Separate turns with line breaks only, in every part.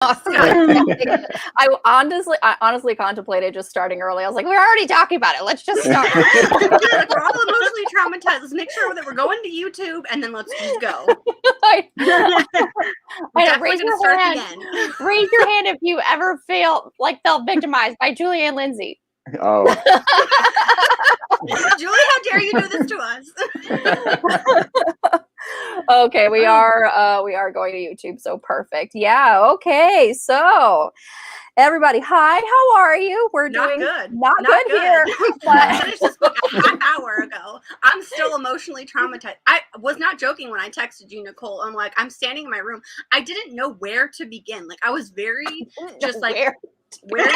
I honestly contemplated just starting early. I was like, we're already talking about it. Let's just start.
Like, we're all emotionally traumatized. Let's make sure that we're going to YouTube and then let's just go.
I know.
Raise your hand.
Raise your hand if you ever felt victimized by Julie Anne Lindsey.
Oh.
Julie, how dare you do this to us?
Okay, we are going to YouTube, so perfect. Yeah, okay. So everybody, hi, how are you? We're
not
doing
good.
Not good here.
I finished this book a half hour ago. I'm still emotionally traumatized. I was not joking when I texted you, Nicole. I'm like, I'm standing in my room. I didn't know where to begin. Like, I was very just like, where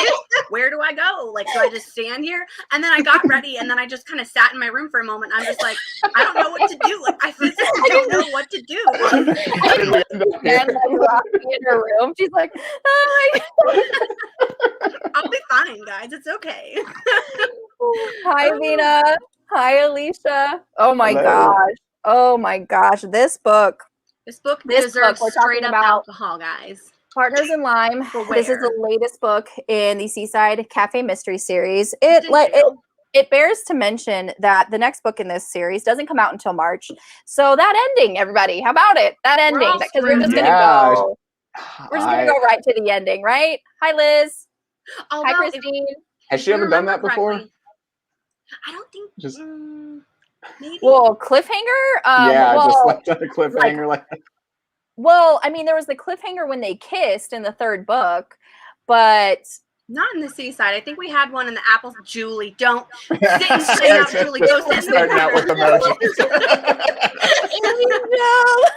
do I go? Like, do I just stand here? And then I got ready, and then I just kind of sat in my room for a moment. I'm just like, I don't know what to do. Like, I physically don't know what to do.
And in her room, she's like, oh my God.
I'll be fine, guys. It's okay.
Hi, Vina. Hi, Alicia. Oh my gosh. Oh my gosh. This book
deserves straight up alcohol, guys.
Partners in Lime.
Beware.
This is the latest book in the Seaside Cafe Mystery series. It bears to mention that the next book in this series doesn't come out until March. So that ending, everybody, how about it? That ending, because we're just gonna go. We're just gonna go right to the ending, right? Hi, Liz. Hi, Christine.
Has she ever done that before?
I don't think. Maybe.
Well, cliffhanger.
Just left on a cliffhanger like that.
Well, I mean, there was the cliffhanger when they kissed in the third book, but
not in the Seaside. I think we had one in the Apples. Julie, don't sit and sit out, Julie. Go sit in
starting out with emojis.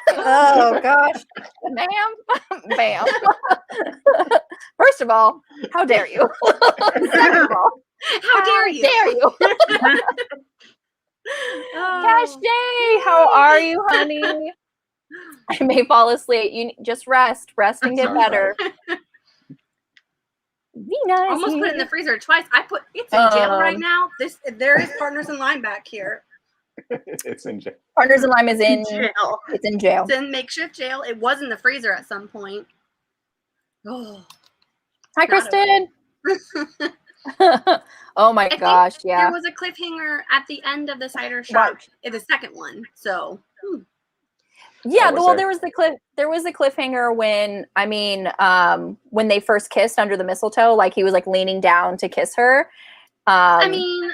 Oh gosh, ma'am. First of all, how dare you? Second of all,
how dare you?
Cash Day, how are you, honey? I may fall asleep. You just rest and get better. Vina
almost put it in the freezer twice. It's in jail right now. There is Partners in Lime back here.
It's in jail.
Partners in Lime is in jail. It's in jail.
It's in makeshift jail. It was in the freezer at some point. Oh,
hi, Kristen. Oh my gosh! Yeah,
there was a cliffhanger at the end of the cider shop. The second one. So.
Yeah, there was the cliffhanger when they first kissed under the mistletoe, like he was like leaning down to kiss her.
I mean,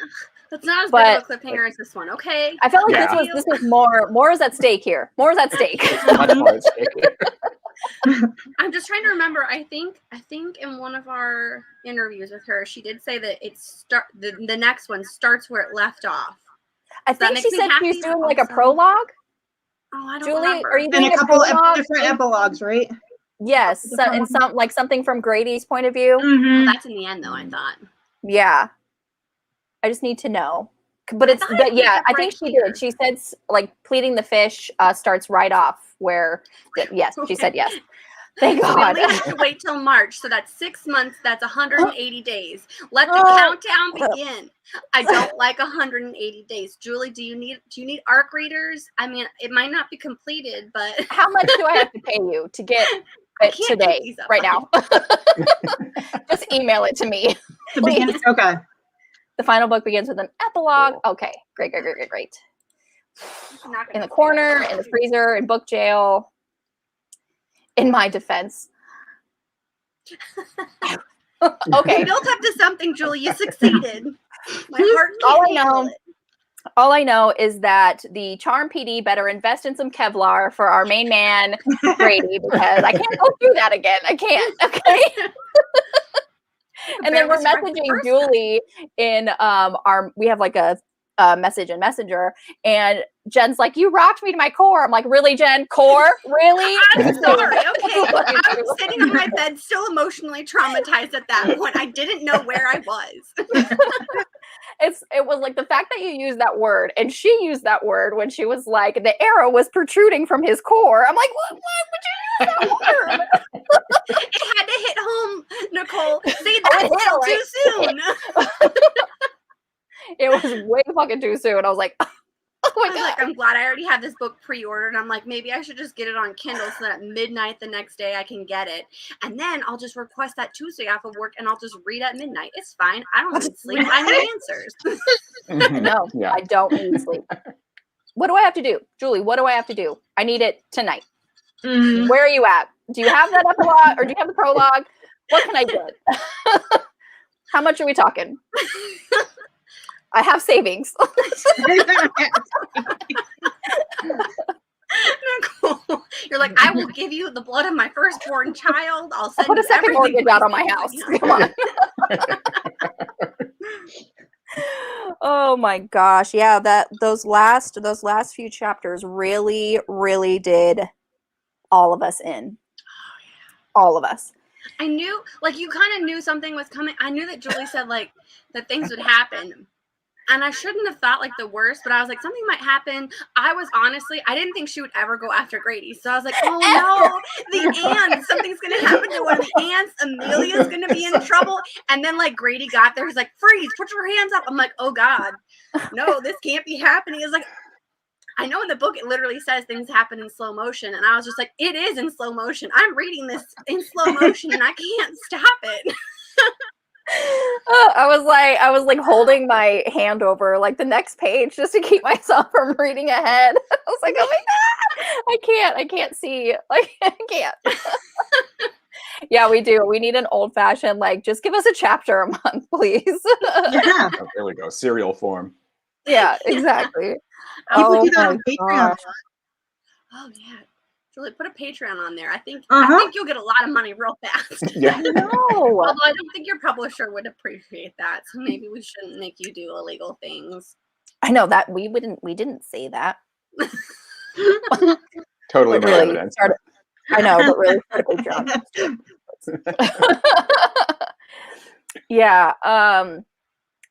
that's not as big of a cliffhanger as this one. Okay,
I felt like this was more is at stake here. More is at stake.
Much more at stake here.
I'm just trying to remember. I think in one of our interviews with her, she did say that the next one starts where it left off.
I think she said she was doing like a prologue.
Oh, I don't
Julie,
remember.
are you doing
a couple of different epilogues, right?
Yes, and something from Grady's point of view.
Mm-hmm. That's in the end, though. I thought.
Yeah, I just need to know. But I think she did. She said like pleating the fish starts right off where. Yes, she said yes. Thank God.
We only have to wait till March, so that's 6 months. That's 180 days. Let the countdown begin. I don't like 180 days. Julie, do you need ARC readers? I mean, it might not be completed, but
how much do I have to pay you to get it today, right now? Just email it to me.
Okay.
The final book begins with an epilogue. Okay, great. In the corner, in the freezer, in book jail. In my defense. Okay.
You built up to something, Julie. You succeeded. My heart can't
all I know is that the Charm PD better invest in some Kevlar for our main man, Brady, because I can't go through that again. I can't. Okay. And then we're messaging Julie in we have like a message in Messenger, and Jen's like, you rocked me to my core. I'm like, really, Jen? Core? Really?
I'm sorry. Okay. I was sitting on my bed still emotionally traumatized at that point. I didn't know where I was.
It was like the fact that you used that word, and she used that word when she was like, the arrow was protruding from his core. I'm like, why would you use that word?
It had to hit home, Nicole. See, that's too soon.
It was way fucking too soon. I was like, my
I was
God.
like, I'm glad I already had this book pre-ordered. I'm like, maybe I should just get it on Kindle so that at midnight the next day I can get it. And then I'll just request that Tuesday off of work and I'll just read at midnight. It's fine. I don't need sleep. I need answers.
No,
Yeah.
I don't need sleep. What do I have to do? Julie, what do I have to do? I need it tonight.
Mhm.
Where are you at? Do you have that epilogue or do you have the prologue? What can I get? How much are we talking? I have savings.
Nicole, you're like, I will give you the blood of my firstborn child. I'll
I'll
send
put a
you
second
everything.
mortgage out on my house. Come on. Oh my gosh. Yeah, those last few chapters really, really did all of us in. All of us.
I knew, like, you kind of knew something was coming. I knew that Julie said, like, that things would happen. And I shouldn't have thought, like, the worst, but I was like, something might happen. I didn't think she would ever go after Grady. So I was like, oh no, the ants. Something's going to happen to one of the ants. Amelia's going to be in trouble. And then, like, Grady got there. He's like, freeze, put your hands up. I'm like, oh God, no, this can't be happening. It's like, I know in the book it literally says things happen in slow motion, and I was just like, it is in slow motion. I'm reading this in slow motion, and I can't stop it.
I was like holding my hand over like the next page just to keep myself from reading ahead. I was like, oh my God, I can't see. Like, I can't. Yeah, we do. We need an old fashioned, like, just give us a chapter a month, please.
Yeah.
Oh, there we go. Serial form.
Yeah, exactly.
People do that
my
on Patreon.
gosh.
Oh yeah, Julie, put a Patreon on there. I think you'll get a lot of money real fast.
Yeah.
No.
Although I don't think your publisher would appreciate that, so maybe we shouldn't make you do illegal things.
I know that we didn't say that.
Totally
But
no
really,
evidence.
I know, but really start a Patreon. Yeah.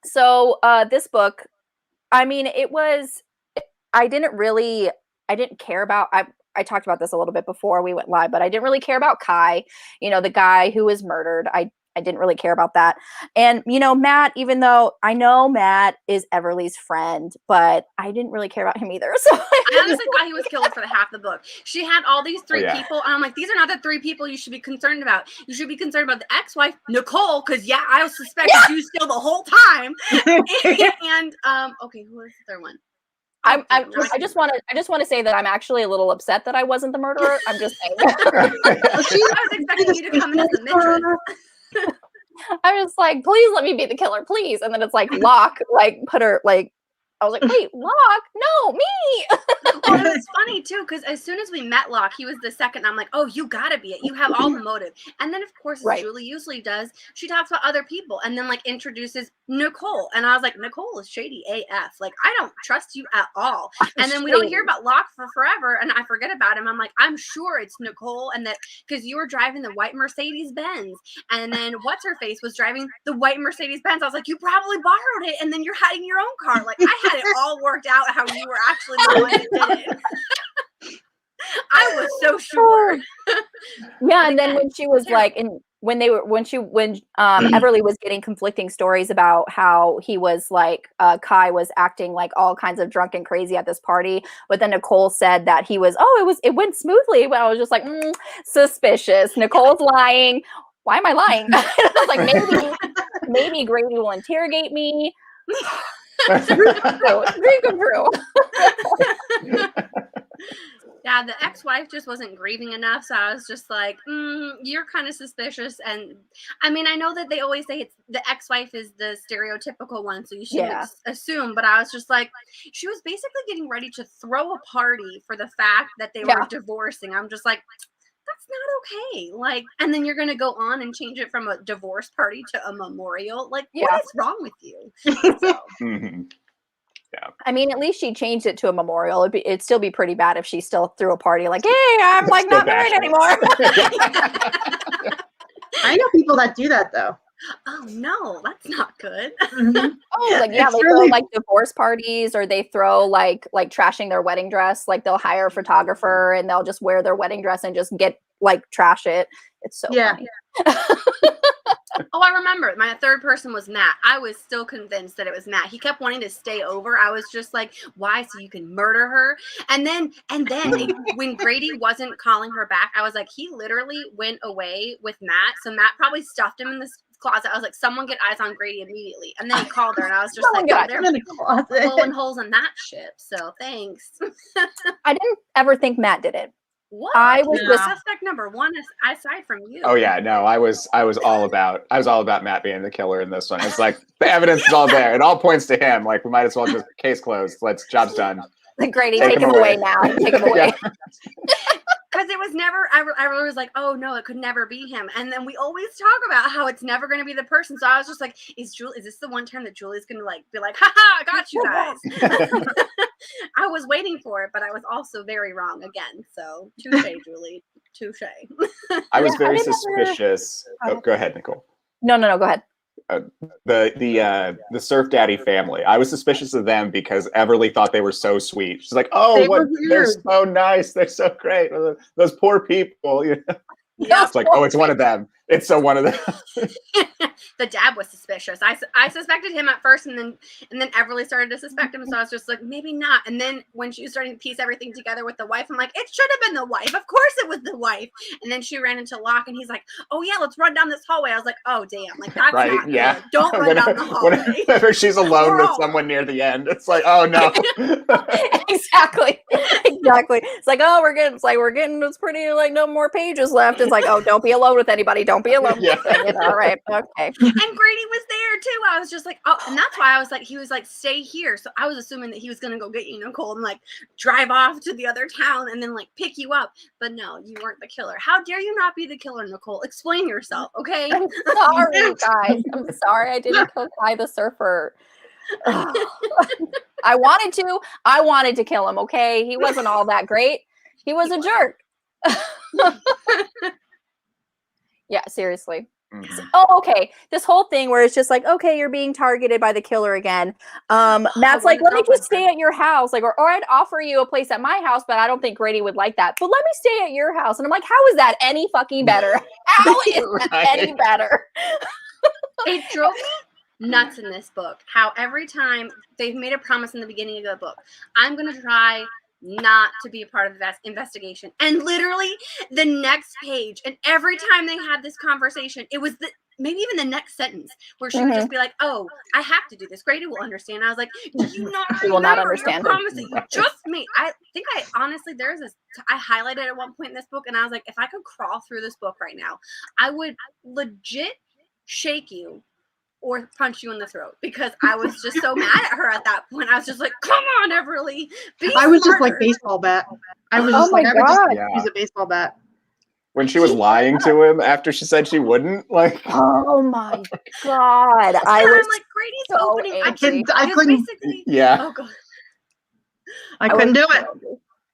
So this book, I mean, I didn't care about, I talked about this a little bit before we went live, but I didn't really care about Kai, the guy who was murdered. I didn't really care about that. And, Matt, even though I know Matt is Everly's friend, but I didn't really care about him either. So
I honestly thought he was killed for the half the book. She had all these three people, and I'm like, these are not the three people you should be concerned about. You should be concerned about the ex-wife, Nicole, because I suspected you still the whole time. And okay, who was the third one?
I just want to say that I'm actually a little upset that I wasn't the murderer. I'm just saying.
I was expecting you to come in as the mistress.
I was like, please let me be the killer, please. And then it's like Locke, like put her like. I was like, wait, Locke? No, me.
Well, it was funny too, because as soon as we met Locke, he was the second. I'm like, oh, you gotta be it. You have all the motive. And then, of course, as Julie usually does, she talks about other people and then like introduces Nicole. And I was like, Nicole is shady AF. Like, I don't trust you at all. And then we don't hear about Locke for forever, and I forget about him. I'm like, I'm sure it's Nicole, and that because you were driving the white Mercedes Benz, and then what's her face was driving the white Mercedes Benz. I was like, you probably borrowed it, and then you're hiding your own car. Like, I had it all worked out how you were actually the one that did it. I was so sure.
Yeah, and then when she was like, when Everly was getting conflicting stories about how he was like, Kai was acting like all kinds of drunk and crazy at this party, but then Nicole said that he was, it went smoothly. But I was just like, suspicious. Nicole's lying. Why am I lying? I was like, maybe Grady will interrogate me. Dream come true.
Yeah, the ex-wife just wasn't grieving enough, so I was just like, you're kind of suspicious. And I mean, I know that they always say the ex-wife is the stereotypical one, so you shouldn't assume, but I was just like, she was basically getting ready to throw a party for the fact that they were divorcing. I'm just like, that's not okay. Like, and then you're going to go on and change it from a divorce party to a memorial. Like, what is wrong with you? So.
Yeah.
I mean, at least she changed it to a memorial. It'd still be pretty bad if she still threw a party like, hey, I'm like not married anymore.
I know people that do that though.
Oh no, that's not good.
Oh, like they throw like divorce parties, or they throw like trashing their wedding dress. Like they'll hire a photographer and they'll just wear their wedding dress and just get like trash it. It's so funny.
Oh, Oh, I remember. My third person was Matt. I was still convinced that it was Matt. He kept wanting to stay over. I was just like, why? So you can murder her? And then when Grady wasn't calling her back, I was like, he literally went away with Matt. So Matt probably stuffed him in this closet. I was like, someone get eyes on Grady immediately. And then he called her, and I was just like, oh, they're
in the closet.
blowing holes in that ship. So thanks.
I didn't ever think Matt did it.
What?
I was
You're
just
suspect number one aside from you.
Oh yeah, no, I was all about Matt being the killer in this one. It's like the evidence is all there. It all points to him. Like we might as well just case closed. Job's done.
Grady, take him away now. Take him away.
Because it was never, I was like, oh no, it could never be him. And then we always talk about how it's never going to be the person. So I was just like, is this the one time that Julie's going to be like, haha, I got you guys. I was waiting for it, but I was also very wrong again. So touche, Julie, touche.
I was very suspicious. Oh, go ahead, Nicole.
No, go ahead.
The Surf Daddy family. I was suspicious of them because Everly thought they were so sweet. She's like, "Oh, they're so nice. They're so great. Those poor people." You know?
Yeah.
It's like, oh, it's one of them. It's so one of them.
The dad was suspicious. I suspected him at first, and then Everly started to suspect him. So I was just like, maybe not. And then when she was starting to piece everything together with the wife, I'm like, it should have been the wife. Of course it was the wife. And then she ran into Locke, and he's like, oh yeah, let's run down this hallway. I was like, oh damn, like that's
right?
not
Yeah.
good. Don't run down the hallway.
Whenever she's alone with someone near the end, it's like, oh no.
Exactly. It's like, oh, we're getting it's pretty no more pages left. It's like, oh, don't be alone with anybody. Don't be alone.
Yeah.
All right. Okay.
And Grady was there too. I was just like, oh, and that's why I was like, he was like, stay here. So I was assuming that he was gonna go get you, Nicole, and drive off to the other town and then pick you up. But no, you weren't the killer. How dare you not be the killer, Nicole? Explain yourself, okay?
I'm sorry, guys. I'm sorry I didn't kill Kai the surfer. I wanted to kill him, okay? He wasn't all that great. He was a jerk. Yeah, seriously.
Mm-hmm.
Oh, okay. This whole thing where it's just like, okay, you're being targeted by the killer again. Matt's like, let me just stay at your house. Or I'd offer you a place at my house, but I don't think Grady would like that. But let me stay at your house. And I'm like, how is that any fucking better? How is that any better?
It drove me nuts in this book. How every time they've made a promise in the beginning of the book, I'm going to try not to be a part of the investigation. And literally the next page, and every time they had this conversation, it was maybe even the next sentence where she would just be like, oh, I have to do this. Grady will understand. I was like, do you not
He will not understand
your promise that you just made? I think I honestly, I highlighted at one point in this book, and I was like, if I could crawl through this book right now, I would legit shake you or punch you in the throat, because I was just so mad at her at that point. I was just like, come on, Everly.
I was just like baseball bat. I was just like, I would just use a baseball bat.
When she was lying to him after she said she wouldn't,
oh my god,
I was like, Grady's so opening.
I couldn't.
Yeah.
Oh god,
I couldn't do it.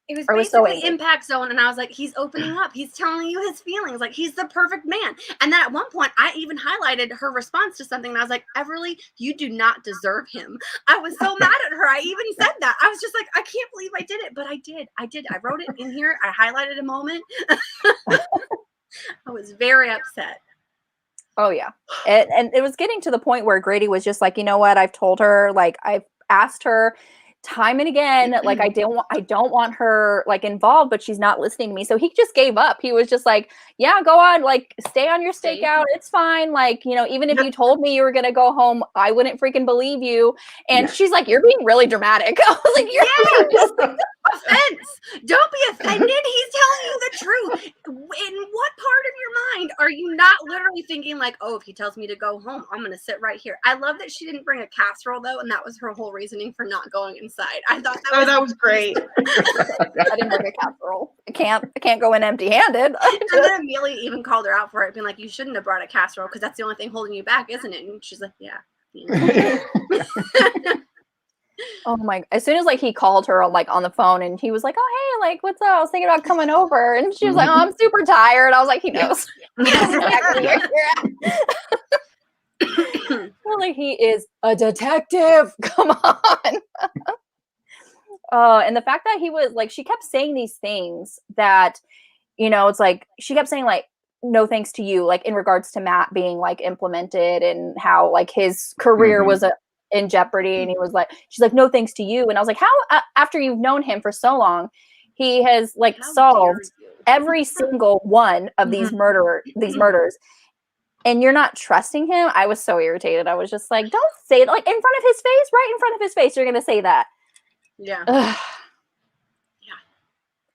It was basically Impact Zone, and I was like, he's opening up. He's telling you his feelings. Like, he's the perfect man. And then at one point, I even highlighted her response to something, and I was like, Everly, you do not deserve him. I was so mad at her. I even said that. I was just like, I can't believe I did it, but I did. I wrote it in here. I highlighted a moment. I was very upset.
Oh, yeah. And it was getting to the point where Grady was just like, you know what? I've told her, I've asked her time and again, I don't want her involved, but she's not listening to me. So he just gave up. He was just like, yeah, go on, stay on your stakeout. It's fine. Even if you told me you were gonna go home, I wouldn't freaking believe you. And she's like, you're being really dramatic. I was like, you're
offense. Don't be offended. He's telling you the truth. In what part of your mind are you not literally thinking if he tells me to go home, I'm gonna sit right here? I love that she didn't bring a casserole though, and that was her whole reasoning for not going inside. I thought that was
great.
I didn't bring a casserole. I can't go in empty-handed.
And then Amelia even called her out for it, being like, you shouldn't have brought a casserole because that's the only thing holding you back, isn't it? And she's like, yeah.
Oh my! As soon as he called her on the phone, and he was like, "Oh hey, what's up? I was thinking about coming over," and she was like, "Oh, I'm super tired." I was like, "He knows." He is a detective. Come on. And the fact that he was she kept saying these things that, it's she kept saying no thanks to you, like in regards to Matt being like implemented and how like his career was in jeopardy. And he was like, she's like, no thanks to you. And I was like, how, after you've known him for so long, he has like solved every single one of these murders. And you're not trusting him. I was so irritated. I was just like, don't say it, like in front of his face, right in front of his face. You're going to say that.
Yeah.
Ugh.
Yeah.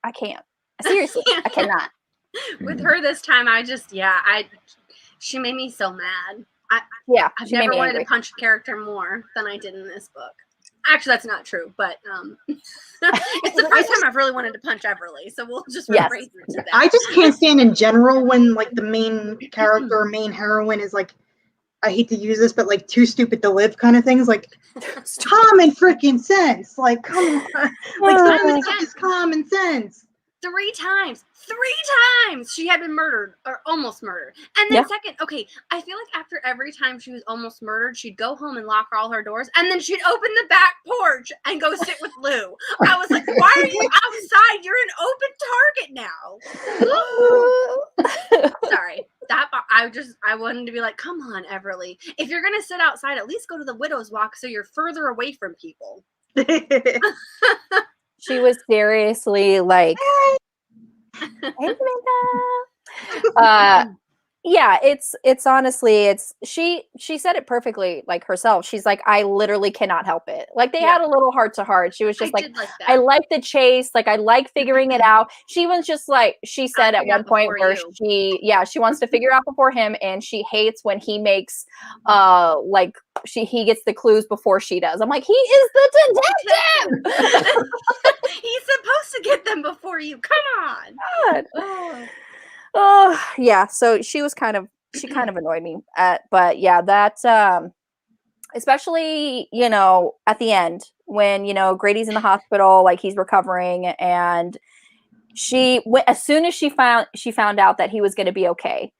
I can't. Seriously, I cannot.
With her this time, she made me so mad. I've never wanted to punch a character more than I did in this book. Actually, that's not true, but it's the first time I've really wanted to punch Everly, so we'll just rephrase it to that.
I just can't stand in general when like the main character, main heroine is like, I hate to use this, but like too stupid to live kind of things. Like common freaking sense. Like come on, like some of this is common sense.
3 times she had been murdered or almost murdered. And then second, okay, I feel like after every time she was almost murdered, she'd go home and lock all her doors, and then she'd open the back porch and go sit with Lou. I was like, why are you outside? You're an open target now. Sorry. I wanted to be like, come on, Everly. If you're gonna sit outside, at least go to the Widow's Walk so you're further away from people.
She was seriously like, yeah, it's honestly, she said it perfectly, like herself. She's like, I literally cannot help it. Like they had a little heart to heart. She was just like I like the chase, like I like figuring it out. She was just like, she said at one point where she wants to figure out before him, and she hates when he makes like he gets the clues before she does. I'm like, he is the detective.
He's supposed to get them before you. Come on.
God. Oh yeah, so she kind of annoyed me. But yeah, that especially, you know, at the end when, you know, Grady's in the hospital, like he's recovering, and as soon as she found out that he was going to be okay,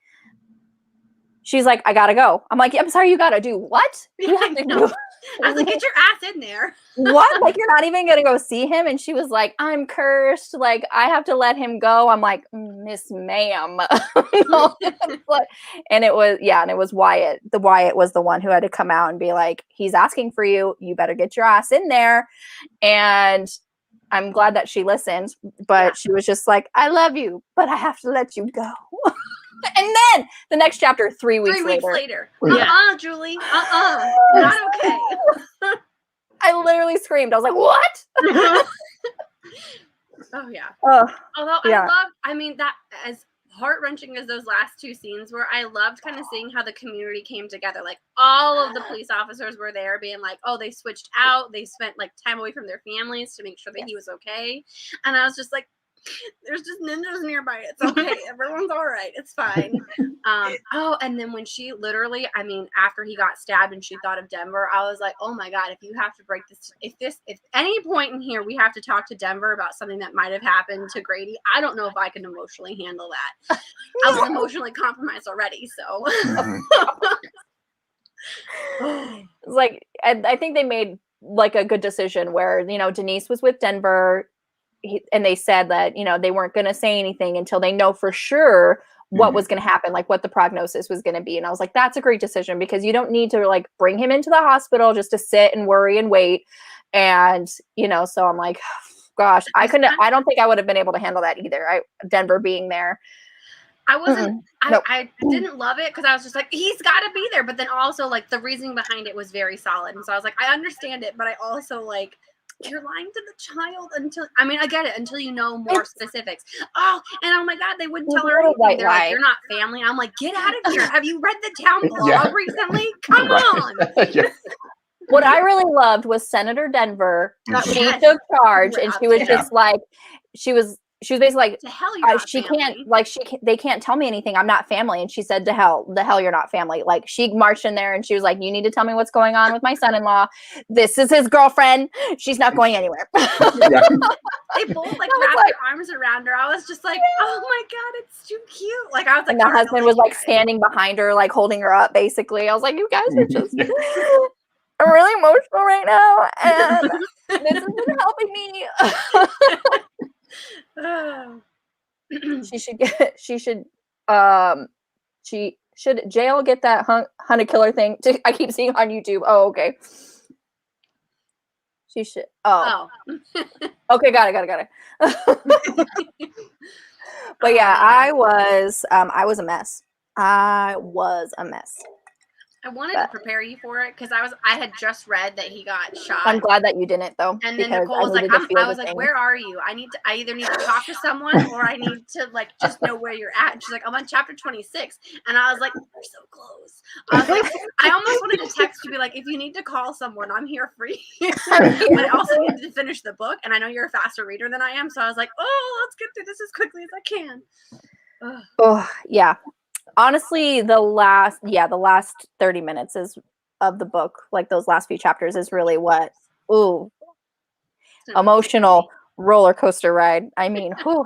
she's like, I gotta go. I'm like, I'm sorry, you gotta do what? You have to do.
I was like, get your ass in there.
What? Like, you're not even gonna go see him? And she was like, I'm cursed. Like, I have to let him go. I'm like, Miss Ma'am. And it was Wyatt. The Wyatt was the one who had to come out and be like, he's asking for you. You better get your ass in there. And I'm glad that she listened, but she was just like, I love you, but I have to let you go. And then the next chapter, 3 weeks later.
Julie. Not okay.
I literally screamed. I was like, what?
Oh, yeah.
Although
I mean, that as heart-wrenching as those last 2 scenes were, I loved kind of seeing how the community came together. Like, all of the police officers were there being like, oh, they switched out. They spent, like, time away from their families to make sure that he was okay. And I was just like, there's just ninjas nearby. It's okay. Everyone's all right. It's fine. And then when she literally, I mean, after he got stabbed and she thought of Denver, I was like, oh my God, if you have to break this, if any point in here we have to talk to Denver about something that might have happened to Grady, I don't know if I can emotionally handle that. I was emotionally compromised already, so.
Like, I think they made like a good decision where, you know, Denise was with Denver. And they said that, you know, they weren't going to say anything until they know for sure what was going to happen, like what the prognosis was going to be. And I was like, that's a great decision, because you don't need to like bring him into the hospital just to sit and worry and wait. And, you know, so I'm like, gosh, I don't think I would have been able to handle that either. Denver being there.
I didn't love it because I was just like, he's got to be there. But then also like the reasoning behind it was very solid. And so I was like, I understand it, but I also like, you're lying to the child I get it until you know more specifics. Oh my God, they wouldn't tell her anything. They're like, you're not family. I'm like, get out of here. Have you read the town blog recently? Come on.
What I really loved was Senator Denver. She took charge, and she was just like, she was basically like,
to hell you're not family.
They can't tell me anything. I'm not family. And she said, the hell you're not family. Like, she marched in there and she was like, you need to tell me what's going on with my son-in-law. This is his girlfriend. She's not going anywhere.
They both like wrapped their arms around her. I was just like, oh my God, it's too cute. Like, I was like,
and the husband was like standing behind her, like holding her up basically. I was like, you guys are just I'm really emotional right now, and this has been helping me. She should jail get that hunted killer thing. I keep seeing on YouTube. Oh, okay. She should. Oh. Okay, got it. But yeah, I was a mess. I
wanted to prepare you for it because I had just read that he got shot.
I'm glad that you didn't though.
And then Nicole was like, I was like, where are you? I either need to talk to someone or I need to like just know where you're at. And she's like, I'm on chapter 26. And I was like, we're so close. I was like, I almost wanted to text you, be like, if you need to call someone, I'm here for you. But I also needed to finish the book. And I know you're a faster reader than I am. So I was like, oh, let's get through this as quickly as I can.
Oh, yeah. Honestly, the last 30 minutes of the book, like those last few chapters, is really what emotional roller coaster ride. I mean, whew.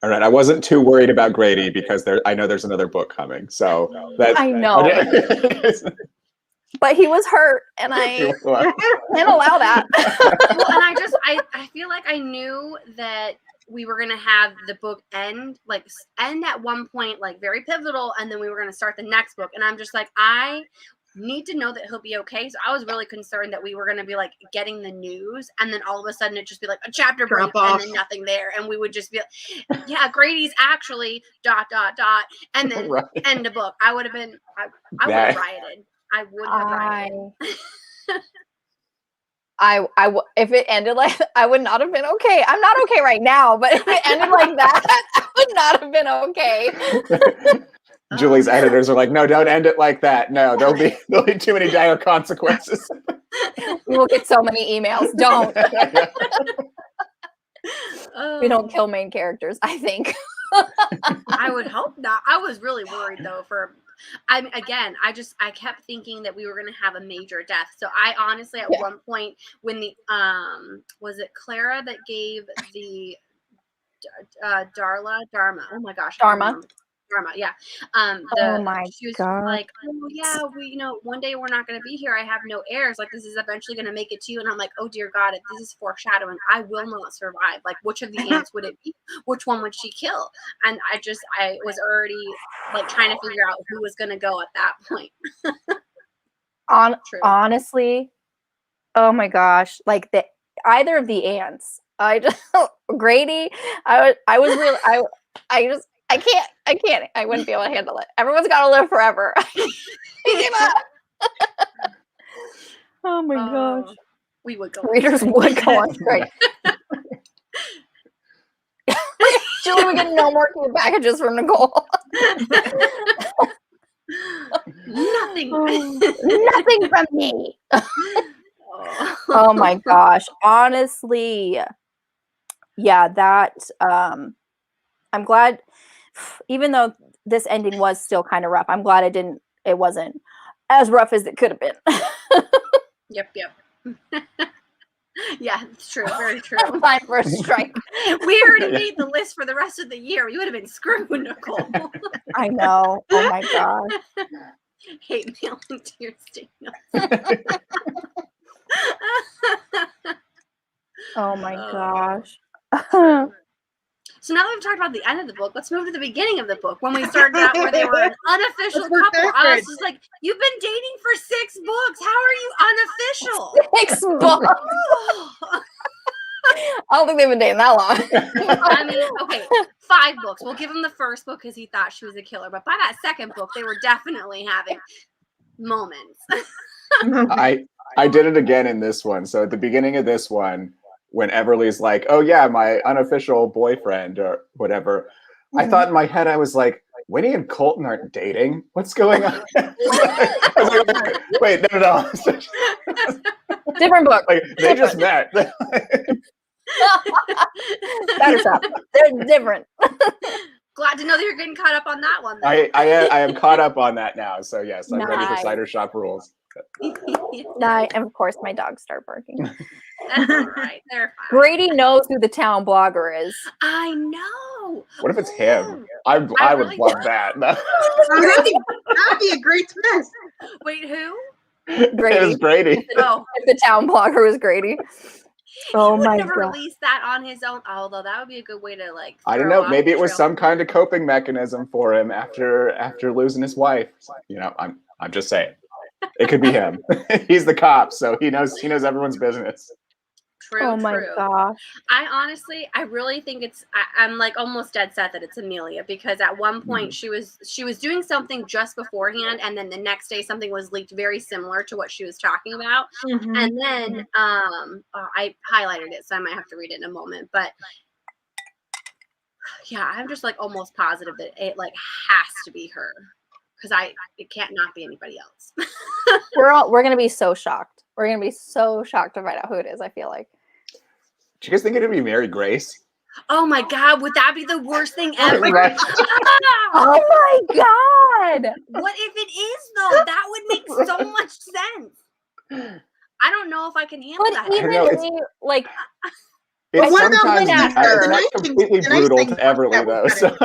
All right, I wasn't too worried about Grady because I know there's another book coming. So
I know. But he was hurt, and I can't allow that.
Well, and I feel like I knew that we were going to have the book end at one point, like very pivotal, and then we were going to start the next book. And I'm just like, I need to know that he'll be okay. So I was really concerned that we were going to be like getting the news, and then all of a sudden it just be like a chapter break and then nothing there. And we would just be like, yeah, Grady's actually ... and then end the book. I would have been, I would have rioted. I would have rioted.
If it ended like I would not have been okay. I'm not okay right now, but if it ended like that, I would not have been okay.
Julie's editors are like, no, don't end it like that. No, there'll be too many dire consequences.
We will get so many emails. Don't. We don't kill main characters, I think.
I would hope not. I was really worried though I kept thinking that we were going to have a major death. So I honestly, at one point when the, was it Clara that gave the, Dharma? Oh my gosh.
Dharma,
yeah. She was
God.
like, oh yeah, one day we're not going to be here. I have no heirs. Like, this is eventually going to make it to you. And I'm like, oh dear God, if this is foreshadowing, I will not survive. Like, which of the aunts would it be? Which one would she kill? And I was already like trying to figure out who was going to go at that point.
Honestly, oh my gosh, like either of the aunts. Grady, I can't. I wouldn't be able to handle it. Everyone's got to live forever. Oh my gosh.
We would go.
Readers would go on strike. Julie, we get no more care packages from Nicole.
Nothing.
Nothing from me. Oh my gosh. Honestly, yeah, that I'm glad, even though this ending was still kind of rough, I'm glad it wasn't as rough as it could have been.
Yep. Yeah, it's true. Very true.
Time for a strike.
We already made the list for the rest of the year. We would have been screwed, Nicole.
I know. Oh my gosh.
Hate mailing to your statement.
Oh my gosh.
So now that we've talked about the end of the book, let's move to the beginning of the book when we started out where they were an unofficial couple. I was just like, you've been dating for 6 books. How are you unofficial?
6 books. I don't think they've been dating that long.
I mean, okay, 5 books. We'll give him the first book because he thought she was a killer. But by that second book, they were definitely having moments.
I did it again in this one. So at the beginning of this one, when Everly's like, oh yeah, my unofficial boyfriend or whatever, I thought in my head, I was like, Winnie and Colton aren't dating? What's going on? I was like, wait, no.
Different book.
Like, they just met.
Better stop. They're different.
Glad to know that you're getting caught up on that one. Though.
I am caught up on that now. So yes, I'm ready for Cider Shop Rules.
And of course, my dogs start barking.
That's all right. They're fine.
Grady knows who the town blogger is.
I know.
What if it's him? I would love that.
That'd be a great twist.
Wait, who?
Grady.
It was Grady.
If the town blogger was Grady. Oh
He
my
wouldn't have
god.
released that on his own. Although that would be a good way to like.
I don't
throw
know.
off
Maybe
the
it was
trail.
some kind of coping mechanism for him after losing his wife. You know, I'm just saying. It could be him. He's the cop, so he knows everyone's business.
True.
Oh my gosh.
I really think I'm like almost dead set that it's Amelia, because at one point she was doing something just beforehand, and then the next day something was leaked very similar to what she was talking about. And then I highlighted it, so I might have to read it in a moment. But yeah, I'm just like almost positive that it like has to be her, because it can't not be anybody else.
We're gonna be so shocked. We're gonna be so shocked to find out who it is, I feel like.
Do you guys think it'd be Mary Grace?
Oh my god, would that be the worst thing ever?
Right.
Oh my god.
What if it is though? That would make so much sense. I don't know if I can handle that.
But even
know,
like
It's
what about
sometimes
when
not,
the
it's
nice
not
thing-
completely
the nice
brutal
thing
to Everly
that
though.
was
So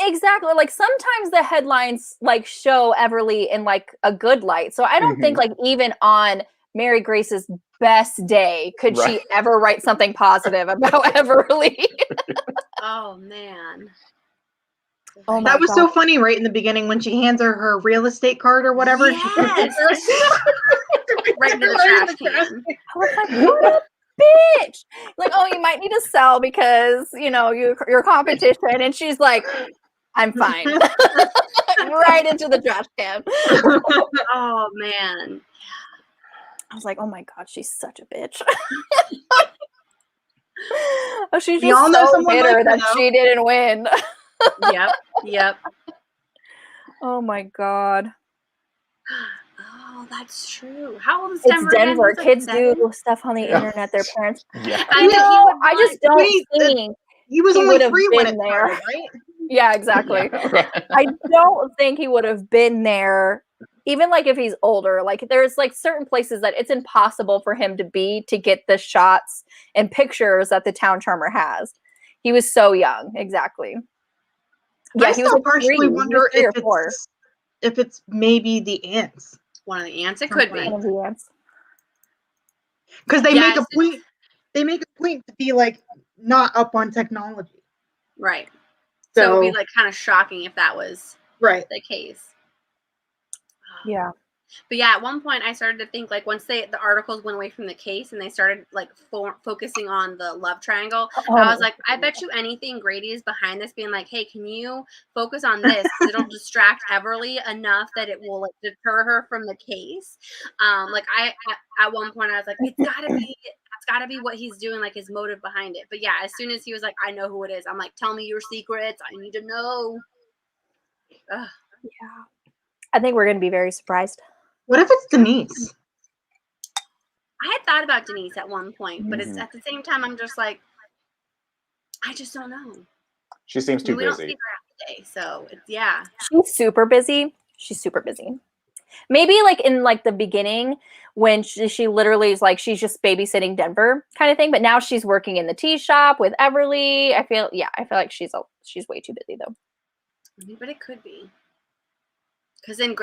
exactly, like sometimes the headlines like show Everly in like a good light. So I don't think like even on Mary Grace's best day could she ever write something positive about Everly.
Oh man.
Oh my
That was
God.
so funny right in the beginning when she hands her real estate card or whatever. and she puts it
Yes. Right into the trash can.
I was like, what a bitch. Like, oh, you might need to sell because, you know, your competition. And she's like, I'm fine. Right into the trash can.
Oh man.
I was like, oh my God, she's such a bitch. Oh, she's
We
just
all know
so
someone
bitter
like her,
that
though.
she didn't win.
Yep.
Oh my God.
Oh, that's true. How old is
It's
Denver? again?
Denver.
He's like
Kids
7?
do stuff on the internet. Their parents.
yeah.
I mean,
I just don't think
He was
he
only
would have
3 when
been
it
there.
started, right?
Yeah, exactly.
Yeah, right.
I don't think he would have been there, even like if he's older. Like there's like certain places that it's impossible for him to be to get the shots and pictures that the town charmer has. He was so young. Exactly. Yeah,
I
he was
still
like
partially
3. He was
wonder
3 or 4.
if it's maybe the ants.
One of the ants. It could be.
One of the ants.
Because they
Yeah,
make a point. They make a point to be like not up on technology.
Right. So it
So
would be like kind of shocking if that was
right.
the case.
Yeah.
But yeah, at one point I started to think like once the articles went away from the case and they started like focusing on the love triangle, I was like, I bet you anything Grady is behind this, being like, hey, can you focus on this? 'Cause it'll distract Everly enough that it will like deter her from the case. Like at one point I was like, it's gotta be what he's doing, like his motive behind it. But yeah, as soon as he was like, I know who it is, I'm like, tell me your secrets. I need to know. Ugh.
Yeah. I think we're gonna be very surprised.
What if it's Denise?
I had thought about Denise at one point, but it's at the same time I'm just like, I just don't know.
She seems too
We don't see
busy.
her half the day, so yeah.
She's super busy. She's super busy. Maybe like in like the beginning when she literally is like she's just babysitting Denver kind of thing, but now she's working in the tea shop with Everly. I feel like she's way too busy though.
But it could be. Because then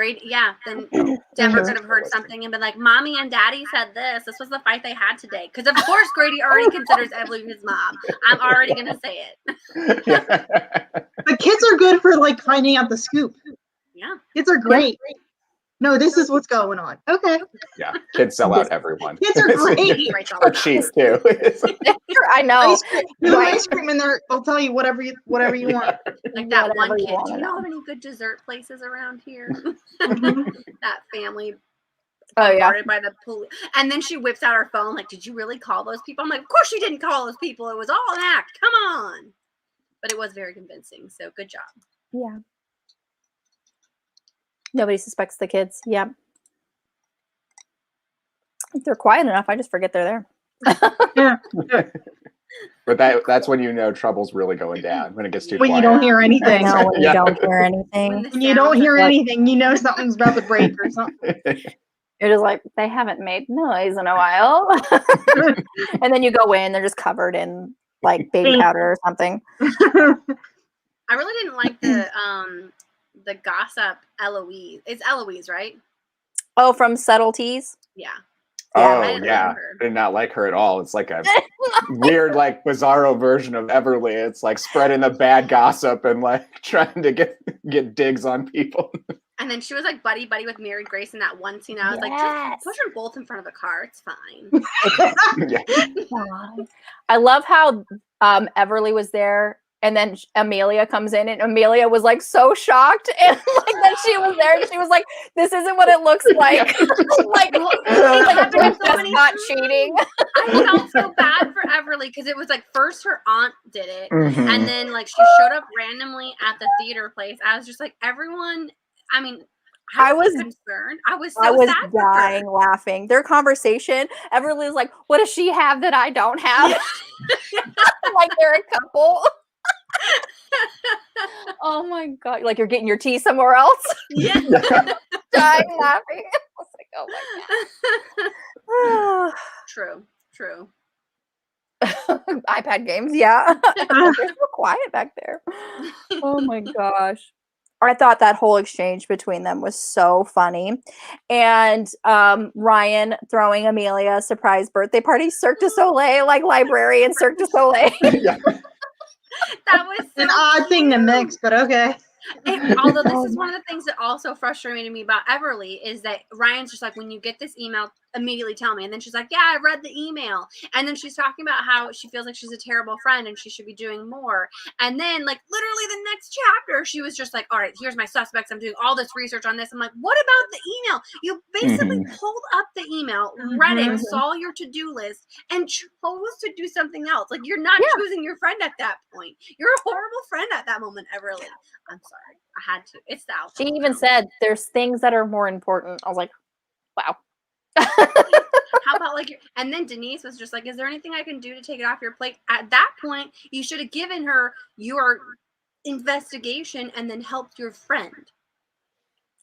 then Denver could have heard something and been like, Mommy and Daddy said this. This was the fight they had today. Because of course Grady already considers Evelyn his mom. I'm already gonna say it.
The kids are good for like finding out the scoop.
Yeah.
Kids are great. No, this is what's going on. Okay.
Yeah, kids sell out everyone.
Kids are great.
They're cheap too.
I know.
Ice cream in there. I'll tell you whatever you want.
Like that
Whatever
one
you
kid.
wanna
Do you know
know.
of any good dessert places around here?
Mhm.
That family
Oh yeah.
bombarded by the police. And then she whips out her phone, like, did you really call those people? I'm like, of course you didn't call those people. It was all an act. Come on. But it was very convincing. So good job.
Yeah. Nobody suspects the kids. Yeah. If they're quiet enough, I just forget they're there.
But that's when you know trouble's really going down, when it gets too
When
quiet.
you don't hear
I
anything.
know when you
Yeah.
don't hear anything.
When you don't hear anything, you know something's about to break or something.
You're just like, they haven't made noise in a while. And then you go in, they're just covered in like baby powder or something.
I really didn't like the gossip Eloise. It's Eloise, right?
Oh, from Subtleties?
Yeah.
Oh
I didn't
yeah,
love her.
I did not like her at all. It's like a weird, like bizarro version of Everly. It's like spreading the bad gossip and like trying to get digs on people.
And then she was like buddy with Mary Grace in that one scene. I was like, just push them both in front of a car. It's fine.
Yeah.
I love how Everly was there. And then Amelia comes in, and Amelia was like so shocked, and like that she was there, and she was like, "This isn't what it looks like." Like,
happened so
just
many
not
times.
cheating.
I felt so bad for Everly because it was like first her aunt did it,
Mhm.
and then like she showed up randomly at the theater place. I was just like, everyone. I mean, I was concerned. I was so sad for her.
dying laughing. Their conversation, Everly was like, "What does she have that I don't have?" Like they're a couple. Oh my god! Like you're getting your tea somewhere else.
Yeah.
Dying laughing. I was like, oh my god.
True.
iPad games, yeah. They're so quiet back there. Oh my gosh. I thought that whole exchange between them was so funny. And Ryan throwing Amelia a surprise birthday party, Cirque du Soleil, like librarian Cirque du Soleil.
Yeah.
That was so
an odd thing to mix, but okay.
Although this is one of the things that also frustrated me about Everly is that Ryan's just like, when you get this email, immediately tell me. And then she's like, yeah, I read the email. And then she's talking about how she feels like she's a terrible friend and she should be doing more. And then like literally the next chapter, she was just like, all right, here's my suspects. I'm doing all this research on this. I'm like, what about the email? You basically pulled up the email, read it, saw your to-do list, and chose to do something else. Like you're not choosing your friend at that point. You're a horrible friend at that moment, Everly. I'm sorry. I had to. It's the alpha.
She even said there's things that are more important. I was like, wow.
How about like, and then Denise was just like, is there anything I can do to take it off your plate? At that point, you should have given her your investigation and then helped your friend.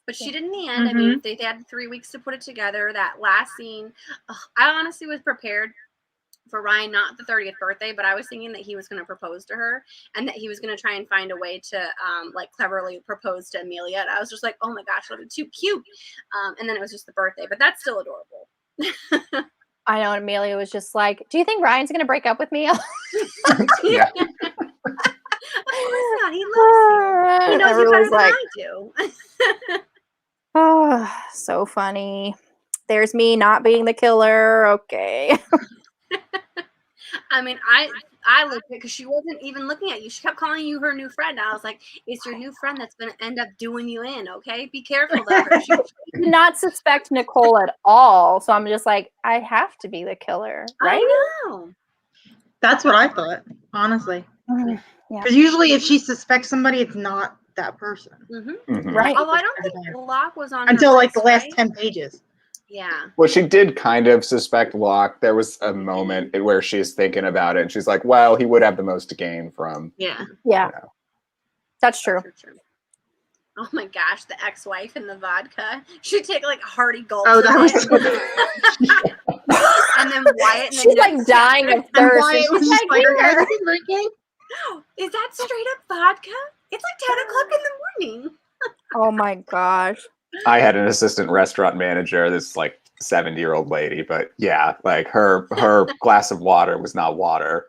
But she did in the end. I mean, they had 3 weeks to put it together. That last scene, I honestly was prepared for Ryan, not the 30th birthday, but I was thinking that he was going to propose to her and that he was going to try and find a way to like cleverly propose to Amelia. And I was just like, oh my gosh, that'll be too cute. And then it was just the birthday, but that's still adorable.
I know. And Amelia was just like, do you think Ryan's going to break up with me?
Yeah.
Of course not. He loves you. He knows you better than I do.
Oh, so funny. There's me not being the killer. Okay.
I mean, I looked at it because she wasn't even looking at you. She kept calling you her new friend. I was like, it's your new friend that's going to end up doing you in, okay? Be careful of her. She
did not suspect Nicole at all. So I'm just like, I have to be the killer, right?
I know.
That's what I thought, honestly. Because usually if she suspects somebody, it's not that person.
Right.
Although I don't think Locke was on
until
her
like
list,
the last
right?
10 pages.
Yeah.
Well, she did kind of suspect Locke. There was a moment where she's thinking about it, and she's like, well, he would have the most to gain from.
Yeah.
Yeah.
You know.
That's true.
Oh my gosh, the ex-wife and the vodka. She'd take like hearty gulps.
Oh, that was
and then Wyatt.
She's like dying of thirst.
Wyatt was just like, "Are you drinking?"
Is that straight up vodka? It's like 10 o'clock in the morning.
Oh my gosh.
I had an assistant restaurant manager, this like 70-year-old lady, but yeah, like her glass of water was not water.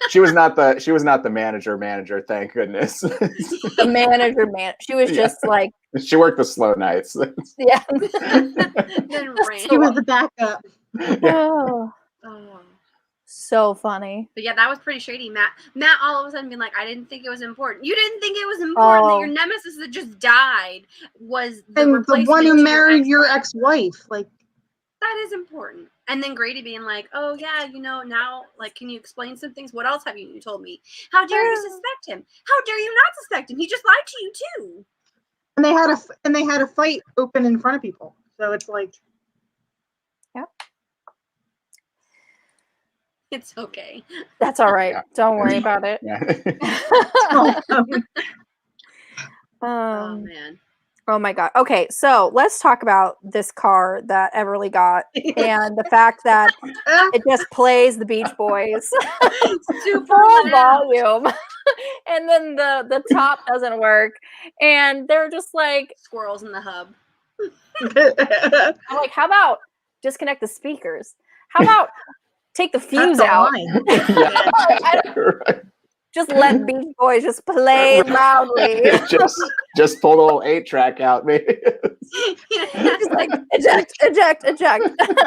She was not the manager, thank goodness.
The manager she was just like,
she worked the slow nights.
yeah.
Then ran.
She was the backup.
Oh, so funny.
But yeah, that was pretty shady. Matt all of a sudden being like, I didn't think it was important. You didn't think it was important that your nemesis that just died was
the one who married your ex-wife. Like,
that is important. And then Grady being like, oh yeah, now, like, can you explain some things? What else have you told me? How dare you suspect him? How dare you not suspect him? He just lied to you too.
And they had a fight open in front of people. So it's like,
yeah.
It's okay.
That's all right. Don't worry about it.
Yeah.
Oh man.
Oh my god. Okay, so let's talk about this car that Everly got and the fact that it just plays the Beach Boys
Super
full
loud.
volume. And then the top doesn't work. And they're just like
Squirrels in the hub.
I'm like, how about disconnect the speakers? How about take the
Cut
fuse
the
out?
line.
Right.
Just let Beach Boys just play loudly.
just pull the whole 8-track out, maybe.
Just like eject.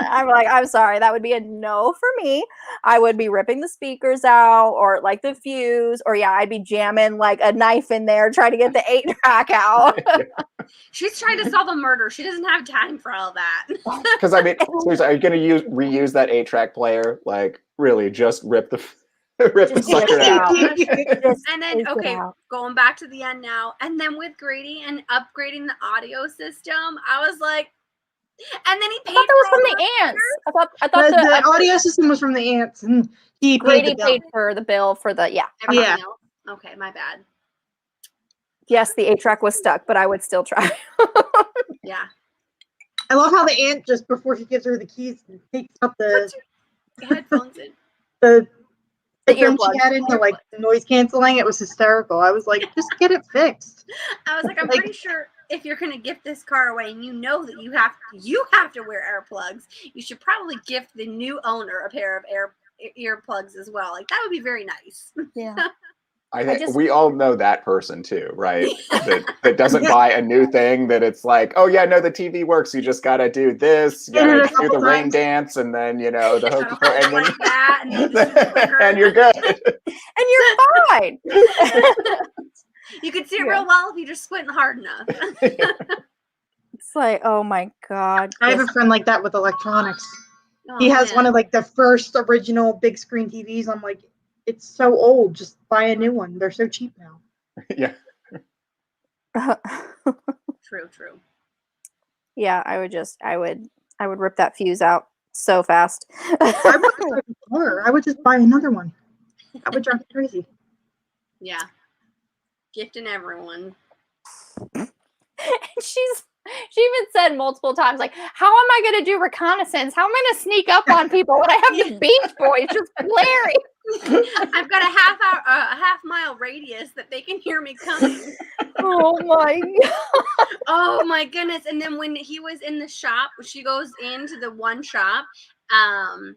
I'm like, I'm sorry, that would be a no for me. I would be ripping the speakers out or like the fuse, or I'd be jamming like a knife in there trying to get the 8-track out.
She's trying to solve a murder. She doesn't have time for all that.
Because I mean, seriously, are you going to reuse that 8-track player? Like, really, just rip the sucker out.
And then, okay, going back to the end now, and then with Grady and upgrading the audio system, I was like, and then he paid.
I thought that was from the ants. I thought
the audio system was from the ants, and he
Grady paid for the bill for the
everything else. Okay, my bad.
Yes, the 8-track was stuck, but I would still try.
Yeah.
I love how the ant, just before she gives her the keys, takes up the
headphones in.
The
earplugs.
she had in the like noise canceling. It was hysterical. I was like, just get it fixed.
I was like, I'm pretty sure if you're gonna gift this car away and you know that you have to wear earplugs, you should probably gift the new owner a pair of earplugs as well. Like that would be very nice.
Yeah.
I think we all know that person too, right? that doesn't buy a new thing, that it's like, oh yeah, no, the TV works. You just gotta do this, you gotta do the rain dance, and then the and then
like that, and
you're good.
And you're fine.
You can see it real well if you just squint hard enough.
It's like, oh my god.
I have a friend like that with electronics. He has one of like the first original big screen TVs. I'm like, it's so old. Just buy a new one. They're so cheap now.
Yeah.
True.
Yeah,
I would rip that fuse out so fast.
I would just buy another one. I would drive me crazy.
Yeah. Gifting everyone.
She even said multiple times, like, how am I going to do reconnaissance? How am I going to sneak up on people when I have the Beach Boys just blaring?
I've got a half mile radius that they can hear me coming.
Oh my god.
Oh my goodness. And then when he was in the shop, she goes into the one shop in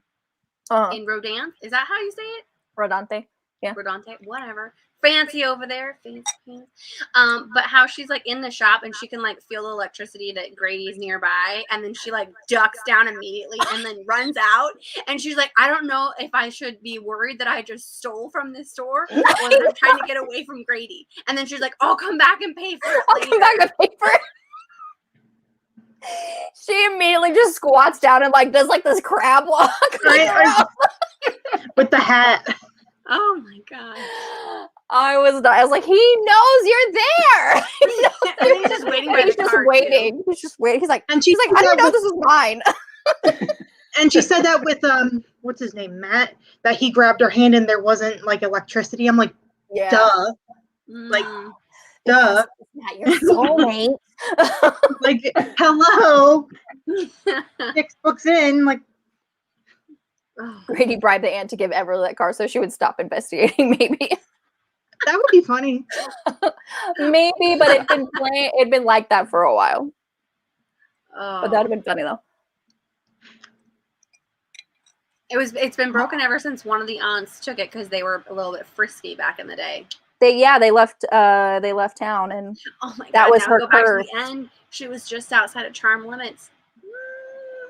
Rodance. Is that how you say it?
Rodante. Yeah.
Rodante, whatever. Fancy over there. Fancy. But how she's like in the shop and she can like feel the electricity that Grady's nearby, and then she like ducks down immediately and then runs out, and she's like, I don't know if I should be worried that I just stole from this store or that I'm trying to get away from Grady. And then she's like, I'll come back and pay for it.
I'll come back and pay for it. She immediately just squats down and like does like this crab walk
with the hat.
Oh my god.
I was like, he knows you're there.
And he's just waiting by the car,
waiting.
too.
He's just waiting. He's like,
and
she's like, I didn't know this was mine.
And she said that with what's his name, Matt, that he grabbed her hand and there wasn't like electricity. I'm like, duh. Like, duh.
Not your soulmate.
Like, hello. 6 books in, like.
Grady bribed the aunt to give Everly that car so she would stop investigating, maybe.
That would be funny.
Maybe, but it'd been like that for a while.
Oh.
But that would have been funny though.
It's been broken ever since one of the aunts took it because they were a little bit frisky back in the day.
They left town, and
oh my god,
that was
now
her
go back
curse.
to the end. She was just outside of Charm Limits.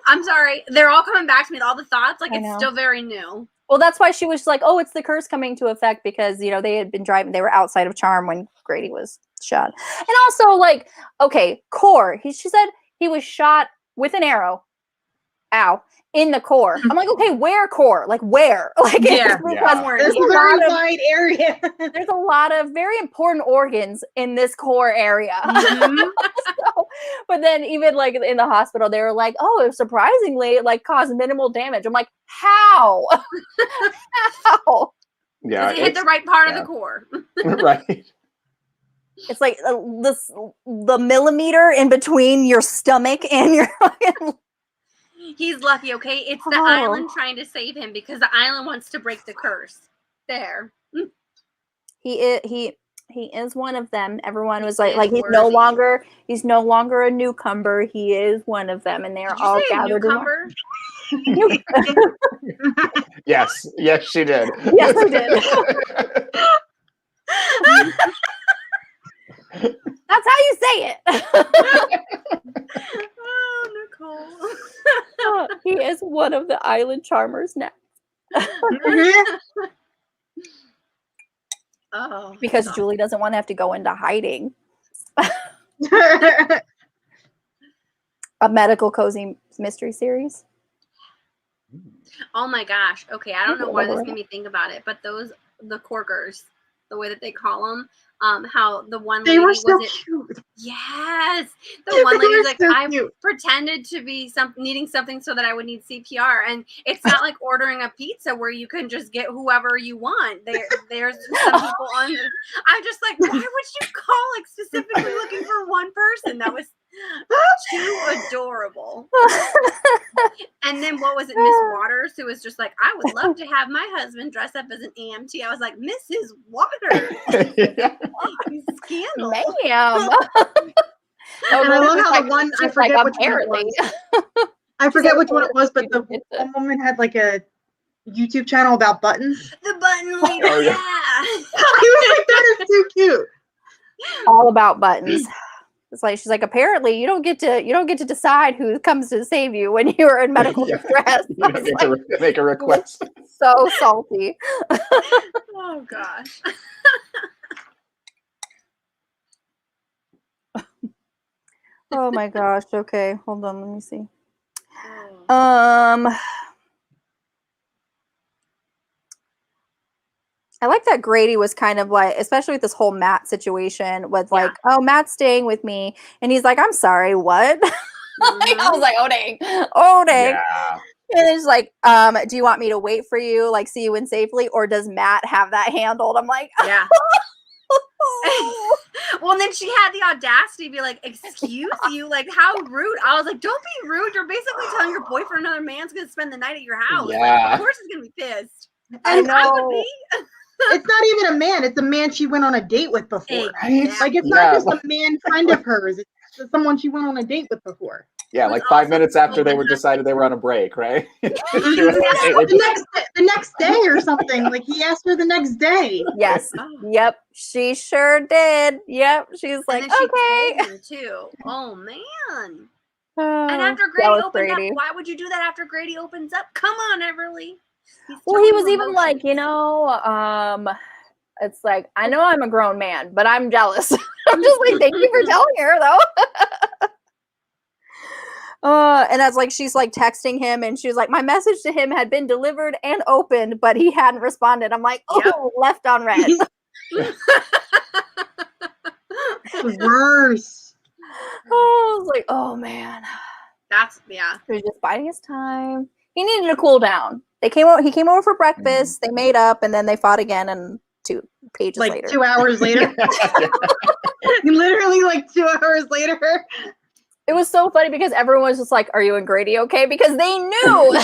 I'm sorry. They're all coming back to me with all the thoughts. Like, it's still very new.
Well, that's why she was like, oh, it's the curse coming to effect because, they had been driving. They were outside of Charm when Grady was shot. And also, like, okay, core. She said he was shot with an arrow. Ow. In the core. I'm like, okay, where core? Like, where? Like,
yeah.
There's
a very wide area.
There's a lot of very important organs in this core area.
Mm-hmm.
But then even like in the hospital, they were like, oh, surprisingly, it like caused minimal damage. I'm like, how? How?
Yeah.
It hit the right part of the core.
Right.
It's like the millimeter in between your stomach and your.
He's lucky, okay? It's the island trying to save him because the island wants to break the curse. There.
He is one of them. Everyone was like he's
worthy.
no longer a newcomer. He is one of them, and they are all gathered.
Newcomer?
Yes, she did.
Yes, I did. That's how you say it.
Oh, Nicole.
He is one of the island charmers now.
Oh,
because Julie doesn't want to have to go into hiding. A medical cozy mystery series.
Oh my gosh. Okay, I don't know why this made me think about it, but the corkers, the way that they call them, how the one lady
were so cute.
Yes, the one lady was like,
so
I
cute.
pretended to be needing something so that I would need CPR, and it's not like ordering a pizza where you can just get whoever you want. There's some people on. I'm just like, why would you call like specifically looking for one person? That was too adorable. And then what was it, Miss Waters, who was just like, I would love to have my husband dress up as an EMT. I was like, Mrs. Waters. Scandal.
Ma'am.
And I love how the one, I forget which one it was. I forget which one it was, but the one woman had like a YouTube channel about buttons.
The button lady,
Oh, yeah.
He was like, that is too cute.
All about buttons. It's like she's like, apparently you don't get to decide who comes to save you when you're in medical distress.
You don't get to make a request.
So salty.
Oh gosh.
Oh my gosh. Okay, hold on. Let me see. I like that Grady was kind of like, especially with this whole Matt situation, with like, oh, Matt's staying with me, and he's like, I'm sorry, what? I was like, oh dang.
Yeah.
And it's like, do you want me to wait for you, like see you in safely, or does Matt have that handled? I'm like,
yeah. Well, and then she had the audacity to be like, excuse you, like how rude. I was like, don't be rude. You're basically telling your boyfriend another man's gonna spend the night at your house.
Yeah.
Like, of course he's gonna be pissed.
I know.
I would be.
It's not even a man. It's a man she went on a date with before.
Right?
Like, it's not just a man friend of hers. It's someone she went on a date with before.
Yeah, like 5 minutes after they decided they were on a break, right?
The next day or something. Like, he asked her the next day.
Yes. Yep. She sure did. Yep. She's like,
and then
okay.
She told him too. Oh man. And after Grady opened up, why would you do that after Grady opens up? Come on, Everly.
Well, he was even like, it's like, I know I'm a grown man, but I'm jealous. I'm just like, thank you for telling her, though. And that's like, she's like texting him, and she was like, my message to him had been delivered and opened, but he hadn't responded. I'm like, oh, left on red.
Worse.
Oh, I was like, oh man.
He
was just biding his time. He needed to cool down. He came over for breakfast, they made up, and then they fought again, and 2 pages later.
2 hours later. Literally like 2 hours later.
It was so funny because everyone was just like, are you and Grady okay? Because they knew.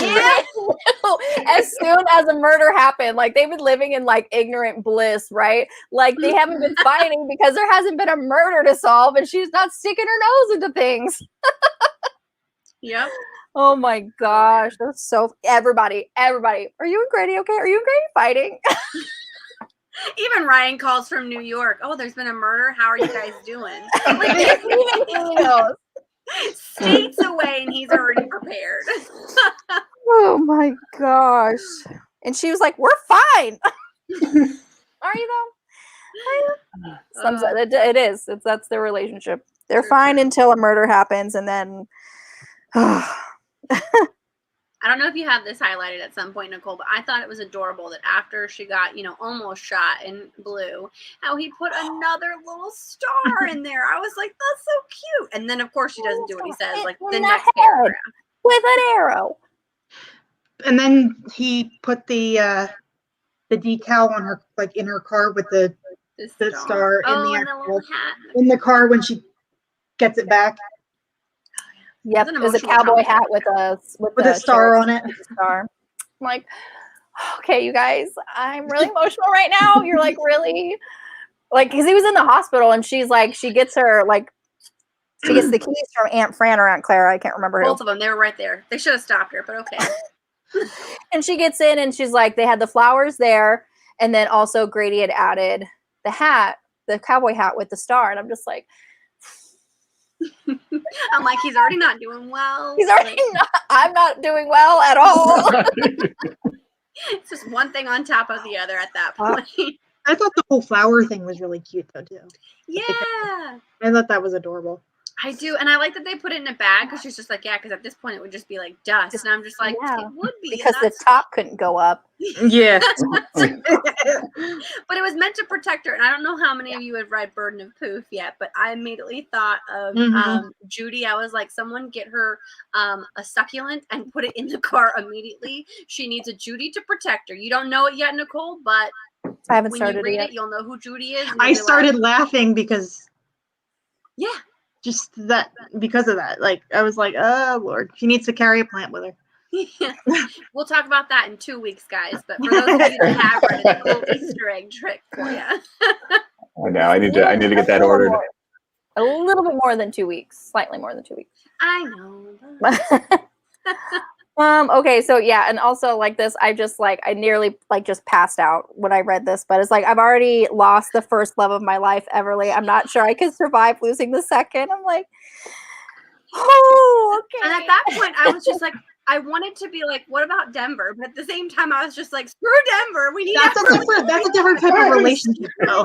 As soon as a murder happened, like they've been living in like ignorant bliss, right? Like they haven't been fighting because there hasn't been a murder to solve, and she's not sticking her nose into things.
Yep.
Oh my gosh. That's so everybody. Are you and Grady okay? Are you and Grady fighting?
Even Ryan calls from New York. Oh, there's been a murder. How are you guys doing? Like,
Even he knows.
States away, and he's already prepared.
Oh my gosh. And she was like, we're fine. Are you though? It is. That's their relationship. They're fine until a murder happens, and then
I don't know if you have this highlighted at some point, Nicole, but I thought it was adorable that after she got, almost shot in blue, how he put another little star in there. I was like, that's so cute. And then, of course, she doesn't do what he says, like the next paragraph.
With an arrow.
And then he put the decal on her, like in her car with the the star in
Oh,
the
and the little
actual
hat.
in the car when she gets it back
Yep,
It was an
it was a
emotional
cowboy
trauma.
hat with
with a star on it.
star. I'm like, okay, you guys, I'm really emotional right now. You're like, really? Like, because he was in the hospital and she's like, she gets the keys from Aunt Fran or Aunt Clara. I can't remember who.
Both of them, they were right there. They should have stopped her, but okay.
And she gets in and she's like, they had the flowers there. And then also Grady had added the hat, the cowboy hat with the star. And I'm just like,
I'm like, he's already not doing well.
he's already I'm not doing well at all.
It's just one thing on top of the other at that point.
I thought the whole flower thing was really cute though too.
Yeah.
I thought that was adorable.
I do, and I like that they put it in a bag because she's just like, yeah, because at this point it would just be like dust, and I'm just like,
Yeah.
it would be
Because
and
the top couldn't go up.
Yeah.
but it was meant to protect her, and I don't know how many of you have read Burden of Poof yet, but I immediately thought of Judy. I was like, someone get her a succulent and put it in the car immediately. She needs a Judy to protect her. You don't know it yet, Nicole, but
I haven't
when
started
you read
it yet.
it, you'll know who Judy is.
I started laughing because
yeah.
just that because of that. Like I was like, oh Lord, she needs to carry a plant with her.
Yeah. We'll talk about that in 2 weeks, guys. But for those of you that have read it, it's a little Easter egg trick for you.
I know. I need to get that ordered.
A little bit more than 2 weeks, slightly more than 2 weeks.
I know.
Okay, so yeah, and also like this, I nearly just passed out when I read this, but it's like I've already lost the first love of my life, Everly. I'm not sure I could survive losing the second. I'm like, oh, okay.
And at that point, I was just like, I wanted to be like, what about Denver? But at the same time, I was just like, screw Denver. We need
That's a different type of relationship. Though.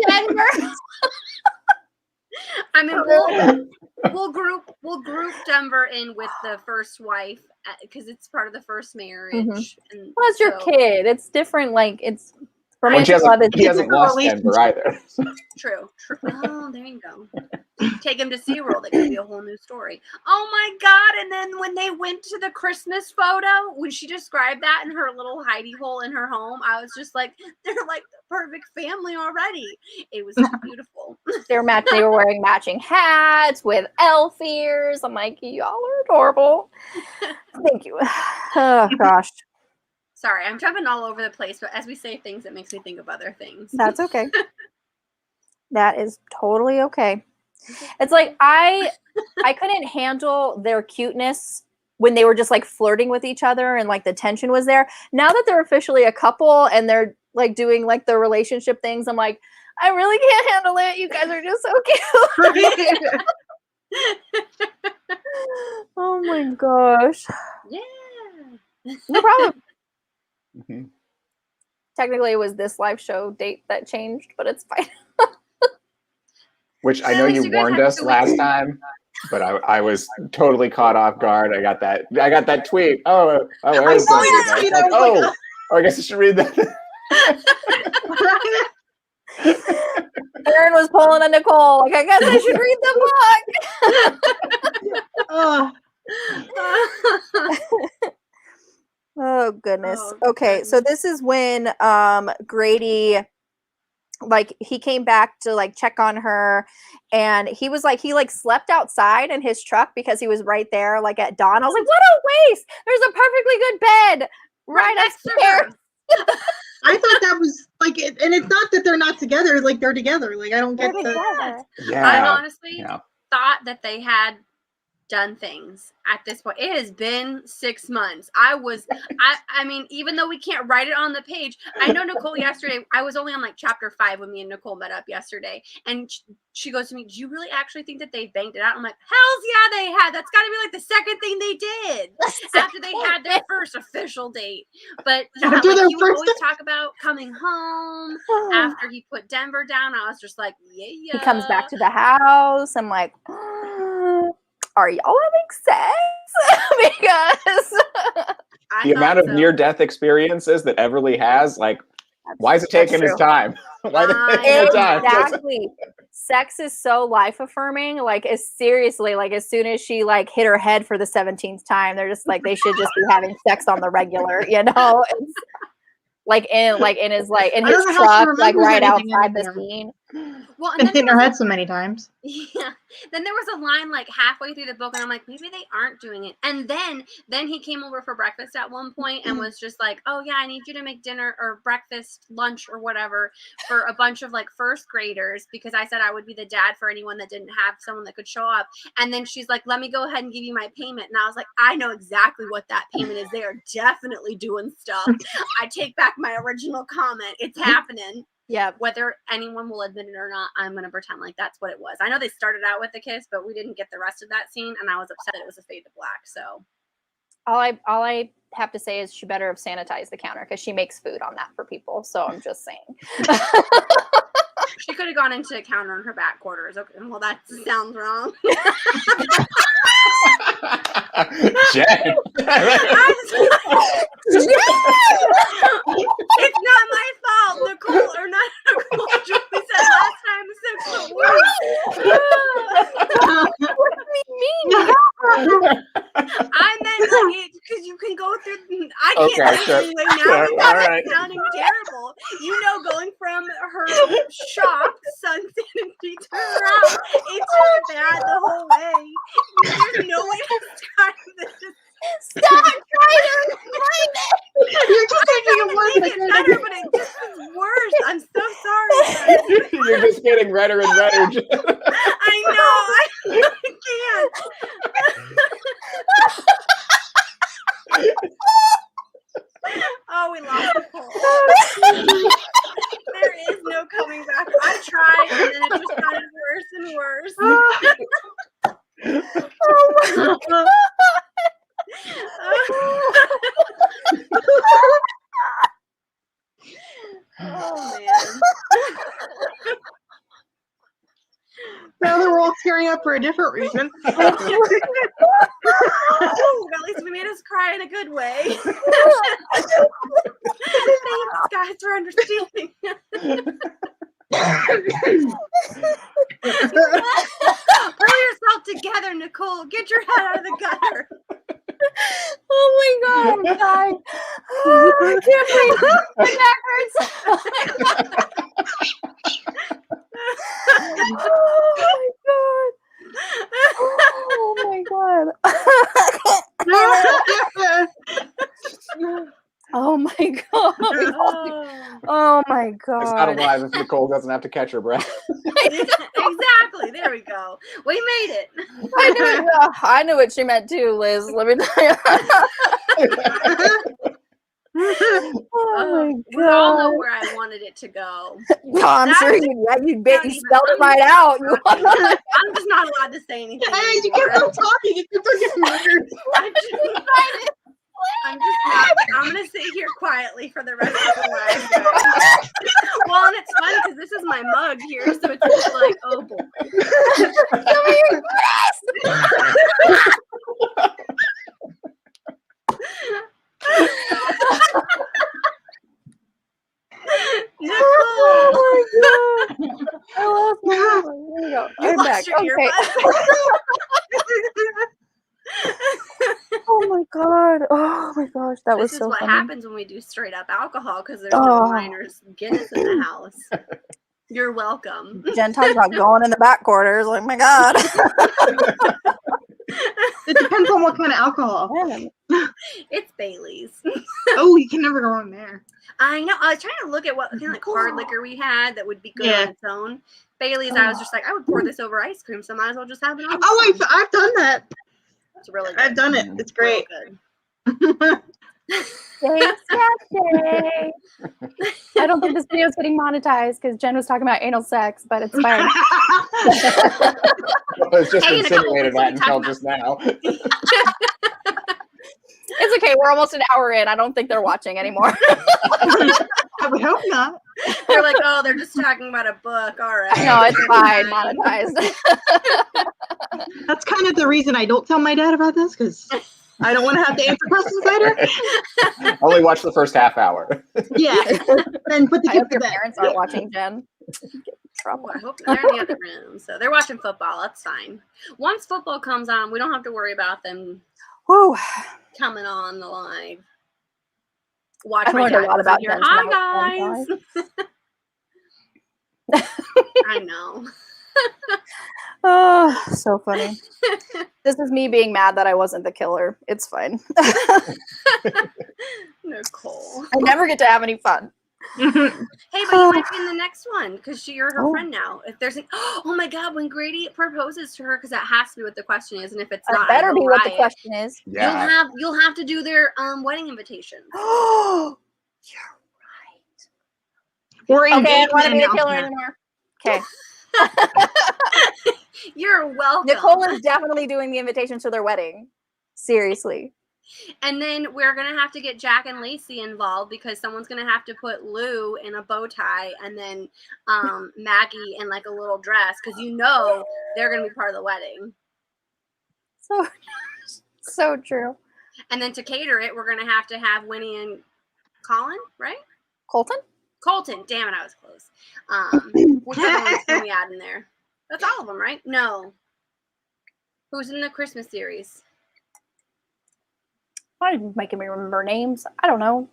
Denver. I mean, we'll group Denver in with the first wife because it's part of the first marriage.
Mm-hmm.
And
well, it's your kid. It's different. Like it's.
He hasn't lost Denver either.
True. Oh, there you go. Take him to SeaWorld. It could be a whole new story. Oh my God. And then when they went to the Christmas photo, when she described that in her little hidey hole in her home, I was just like, they're like the perfect family already. It was beautiful.
They were wearing matching hats with elf ears. I'm like, y'all are adorable. Thank you. Oh gosh.
Sorry, I'm jumping all over the place, but as we say things, it makes me think of other things.
That's okay. That is totally okay. It's like I couldn't handle their cuteness when they were just like flirting with each other and like the tension was there. Now that they're officially a couple and they're like doing like the relationship things, I'm like, I really can't handle it. You guys are just so cute. Oh my gosh.
Yeah.
No problem.
Mm-hmm.
Technically, it was this live show date that changed, but it's fine.
Which I know you warned us last time, but I was totally caught off guard. I got that tweet. Oh,
I saw your tweet.
I guess I should read that.
Aaron was pulling a Nicole. Like, I guess I should read the book. Oh goodness. Okay, so this is when Grady, like, he came back to like check on her, and he was like, he like slept outside in his truck because he was right there like at dawn. I was like, what a waste. There's a perfectly good bed right upstairs.
I thought that was like, and it's not that they're not together, like they're together. Like I don't get that.
Yeah.
I honestly thought that they had done things at this point. It has been 6 months. I mean, even though we can't write it on the page, I know Nicole yesterday, I was only on like chapter 5 when me and Nicole met up yesterday, and she goes to me, do you really actually think that they banged it out? I'm like, hells yeah, they had. That's got to be like the second thing they did after they had their first official date. But yeah, like, he would always talk about coming home after he put Denver down. I was just like, yeah.
He comes back to the house. I'm like, are y'all having sex? Because
the amount of near-death experiences that Everly has, like, why is it taking his time? Why is it taking his time?
Exactly. Sex is so life-affirming. Like, as seriously, like, as soon as she like hit her head for the 17th time, they're just like, they should just be having sex on the regular, you know? like in his
I
his
don't know how she
truck, like
remembers
right
anything
outside the
anymore.
scene.
Well, and
Been
then
hitting
there
her
was
head so many times.
Yeah. Then there was a line like halfway through the book, and I'm like, maybe they aren't doing it. And then he came over for breakfast at one point and was just like, oh yeah, I need you to make dinner or breakfast, lunch or whatever for a bunch of like first graders because I said I would be the dad for anyone that didn't have someone that could show up. And then she's like, let me go ahead and give you my payment. And I was like, I know exactly what that payment is. They are definitely doing stuff. I take back my original comment. It's happening.
Yeah.
Whether anyone will admit it or not, I'm going to pretend like that's what it was. I know they started out with the kiss, but we didn't get the rest of that scene, and I was upset it was a fade to black. So
All I have to say is she better have sanitized the counter because she makes food on that for people. So I'm just saying.
she could have gone into a counter in her back quarters. Okay, well, that sounds wrong.
Jen.
It's not my fault, Nicole, or not Nicole. Julie said last time 6 foot I meant like because you can go through. I can't think anyway now.
Sure,
You
all
have
right.
it sounding terrible. You know, going from her shop, sun sanity to her house, it's just bad the whole way. There's no way to describe this.
Stop trying to explain it.
You're just making it worse.
Make it better, but it just is worse. I'm so sorry.
You're just getting redder and redder. Jen.
I know. I can't. Oh, we lost Nicole. There is no coming back. I tried, and then it just got worse and worse.
Oh my God.
Oh man.
Now that we're all tearing up for a different reason.
Oh, at least we made us cry in a good way. Thanks, guys, for understanding. Pull yourself together, Nicole. Get your head out of the gutter.
Oh my God, I'm dying. I can't breathe. My back hurts. Oh my God. Oh my God. Oh my
It's not
God.
alive if Nicole doesn't have to catch her breath.
Exactly. There we go. We made it.
I knew what she meant too, Liz. Let me tell you. Oh my
We all know
God.
where I wanted it to go.
I'm sure you spelled it right out.
I'm just not allowed to say anything.
Hey, you kept on talking. You kept on getting weird.
I'm just not. I'm gonna sit here quietly for the rest of the live. Well, and it's fun because this is my mug here, so it's just like, oh boy. Nicole,
Oh my God. There you go.
you
I'm
lost
back.
your
Okay.
earbuds.
Oh my God. Oh my gosh. That was
This is
so
what
funny.
happens when we do straight up alcohol because there's no wine or Guinness in the house. You're welcome.
Jen talked about going in the back quarters. Like, my God.
It depends on what kind of alcohol.
It's Bailey's.
Oh, you can never go wrong there.
I know. I was trying to look at what kind of like hard liquor we had that would be good on its own. Bailey's, I was just like, I would pour this over ice cream, so might as well just have it on.
Oh, I've done that.
It's really good.
I've done it. It's great.
Real good.
Thanks, Jay. I don't think this video is getting monetized because Jen was talking about anal sex, but it's fine.
Well, it's just
Hey, Nicole,
insinuated
what are
that
you
until
talking
just now.
It's okay. We're almost an hour in. I don't think they're watching anymore.
I would hope not.
They're like, oh, they're just talking about a book. All right.
No, it's fine. Monetized.
That's kind of the reason I don't tell my dad about this because I don't want to have to answer questions later.
Only watch the first half hour.
Yeah. Then put the
I
kid
hope
to
your
bed.
parents aren't watching, Jen. Get in
Oh,
trouble.
I hope they're in the other room. So they're watching football. That's fine. Once football comes on, we don't have to worry about them
Whew.
coming on the live. watch
I
my
learned a
dad
lot about
here.
Jen
Hi
tonight.
guys. I know.
Oh, so funny. This is me being mad that I wasn't the killer. It's fine.
Nicole.
I never get to have any fun.
Hey, but you might be in the next one because you're her
Oh.
friend now. If there's oh my god, when Grady proposes to her, because that has to be what the question is, and if it's
That
not,
better
I
be
will
what the
riot.
question is.
Yeah.
You'll have to do their wedding invitations.
Oh,
Or
okay, I don't
engagement
want to be the killer
announcement.
anymore. Okay.
You're welcome.
Nicole is definitely doing the invitation to their wedding. Seriously.
And then we're gonna have to get Jack and Lacey involved because someone's gonna have to put Lou in a bow tie and then Maggie in like a little dress because they're gonna be part of the wedding.
So true.
And then to cater it, we're gonna have to have Winnie and Colin, right?
Colton?
Colton. Damn it, I was close. Which other ones can we add in there? That's all of them, right? No. Who's in the Christmas series?
Why are you making me remember names? I don't know.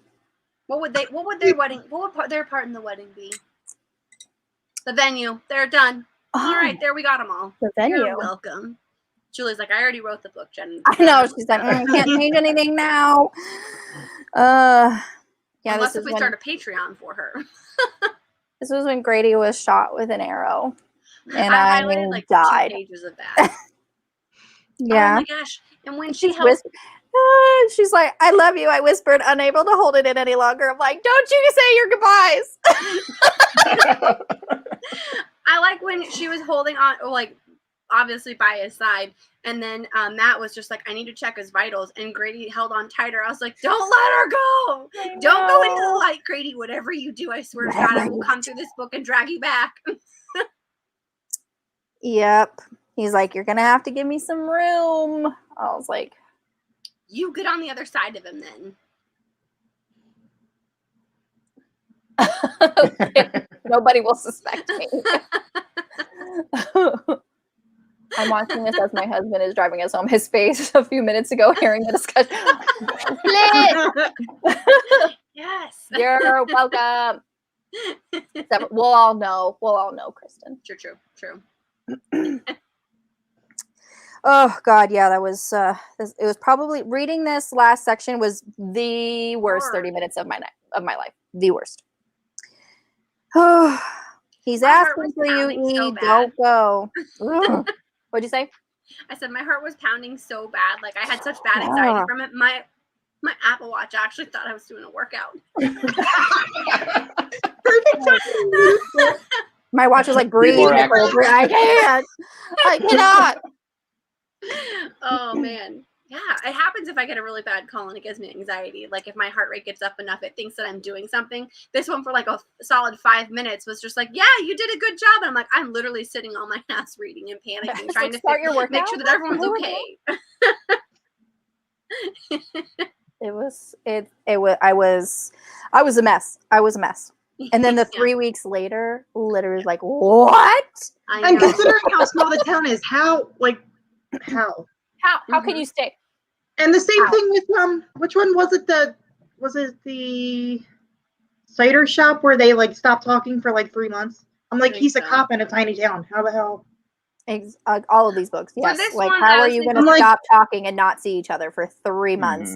What would their part in the wedding be? The venue. They're done. All right, there we got them all.
The venue.
You're welcome. Julie's like, I already wrote the book, Jen.
I know. She's like, can't change anything now. Yeah.
Unless if we start a Patreon for her.
This was when Grady was shot with an arrow, and
I
I
highlighted like
died.
2 pages of that.
Yeah.
Oh my gosh! And when she helped,
she's like, "I love you." I whispered, unable to hold it in any longer. I'm like, "Don't you say your goodbyes."
I like when she was holding on, like obviously by his side, and then Matt was just like, "I need to check his vitals," and Grady held on tighter. I was like, "Don't let her go! Don't go into the light, Grady. Whatever you do, I swear to God, I will come through this book and drag you back."
Yep. He's like, "You're gonna have to give me some room." I was like,
"You get on the other side of him, then."
Nobody will suspect me. I'm watching this as my husband is driving us home. His face a few minutes ago, hearing the discussion.
Yes.
You're welcome. We'll all know. We'll all know, Kristen.
True.
Oh God, yeah, that was. It was probably reading this last section was the worst 30 minutes of my life. The worst. Oh, he's asking for you eat. So don't go. What'd you say?
I said my heart was pounding so bad. Like I had such bad anxiety from it. My Apple Watch actually thought I was doing a workout.
My watch was like, breathe, Nicole, breathe. I cannot.
Oh man. Yeah, it happens if I get a really bad call and it gives me anxiety. Like if my heart rate gets up enough, it thinks that I'm doing something. This one for like a solid 5 minutes was just like, yeah, you did a good job. And I'm like, I'm literally sitting on my ass reading and panicking, trying to
start your workout.
Make sure that everyone's okay.
I was a mess. I was a mess. And then the 3 weeks later, literally like, what?
And considering how small the town is, how
can you stay?
And the same thing with which one was it? Was it the cider shop where they like stopped talking for like 3 months? I'm like, he's a cop in a tiny town. How the hell?
All of these books, yes. Like, how are you going to stop talking and not see each other for 3 months?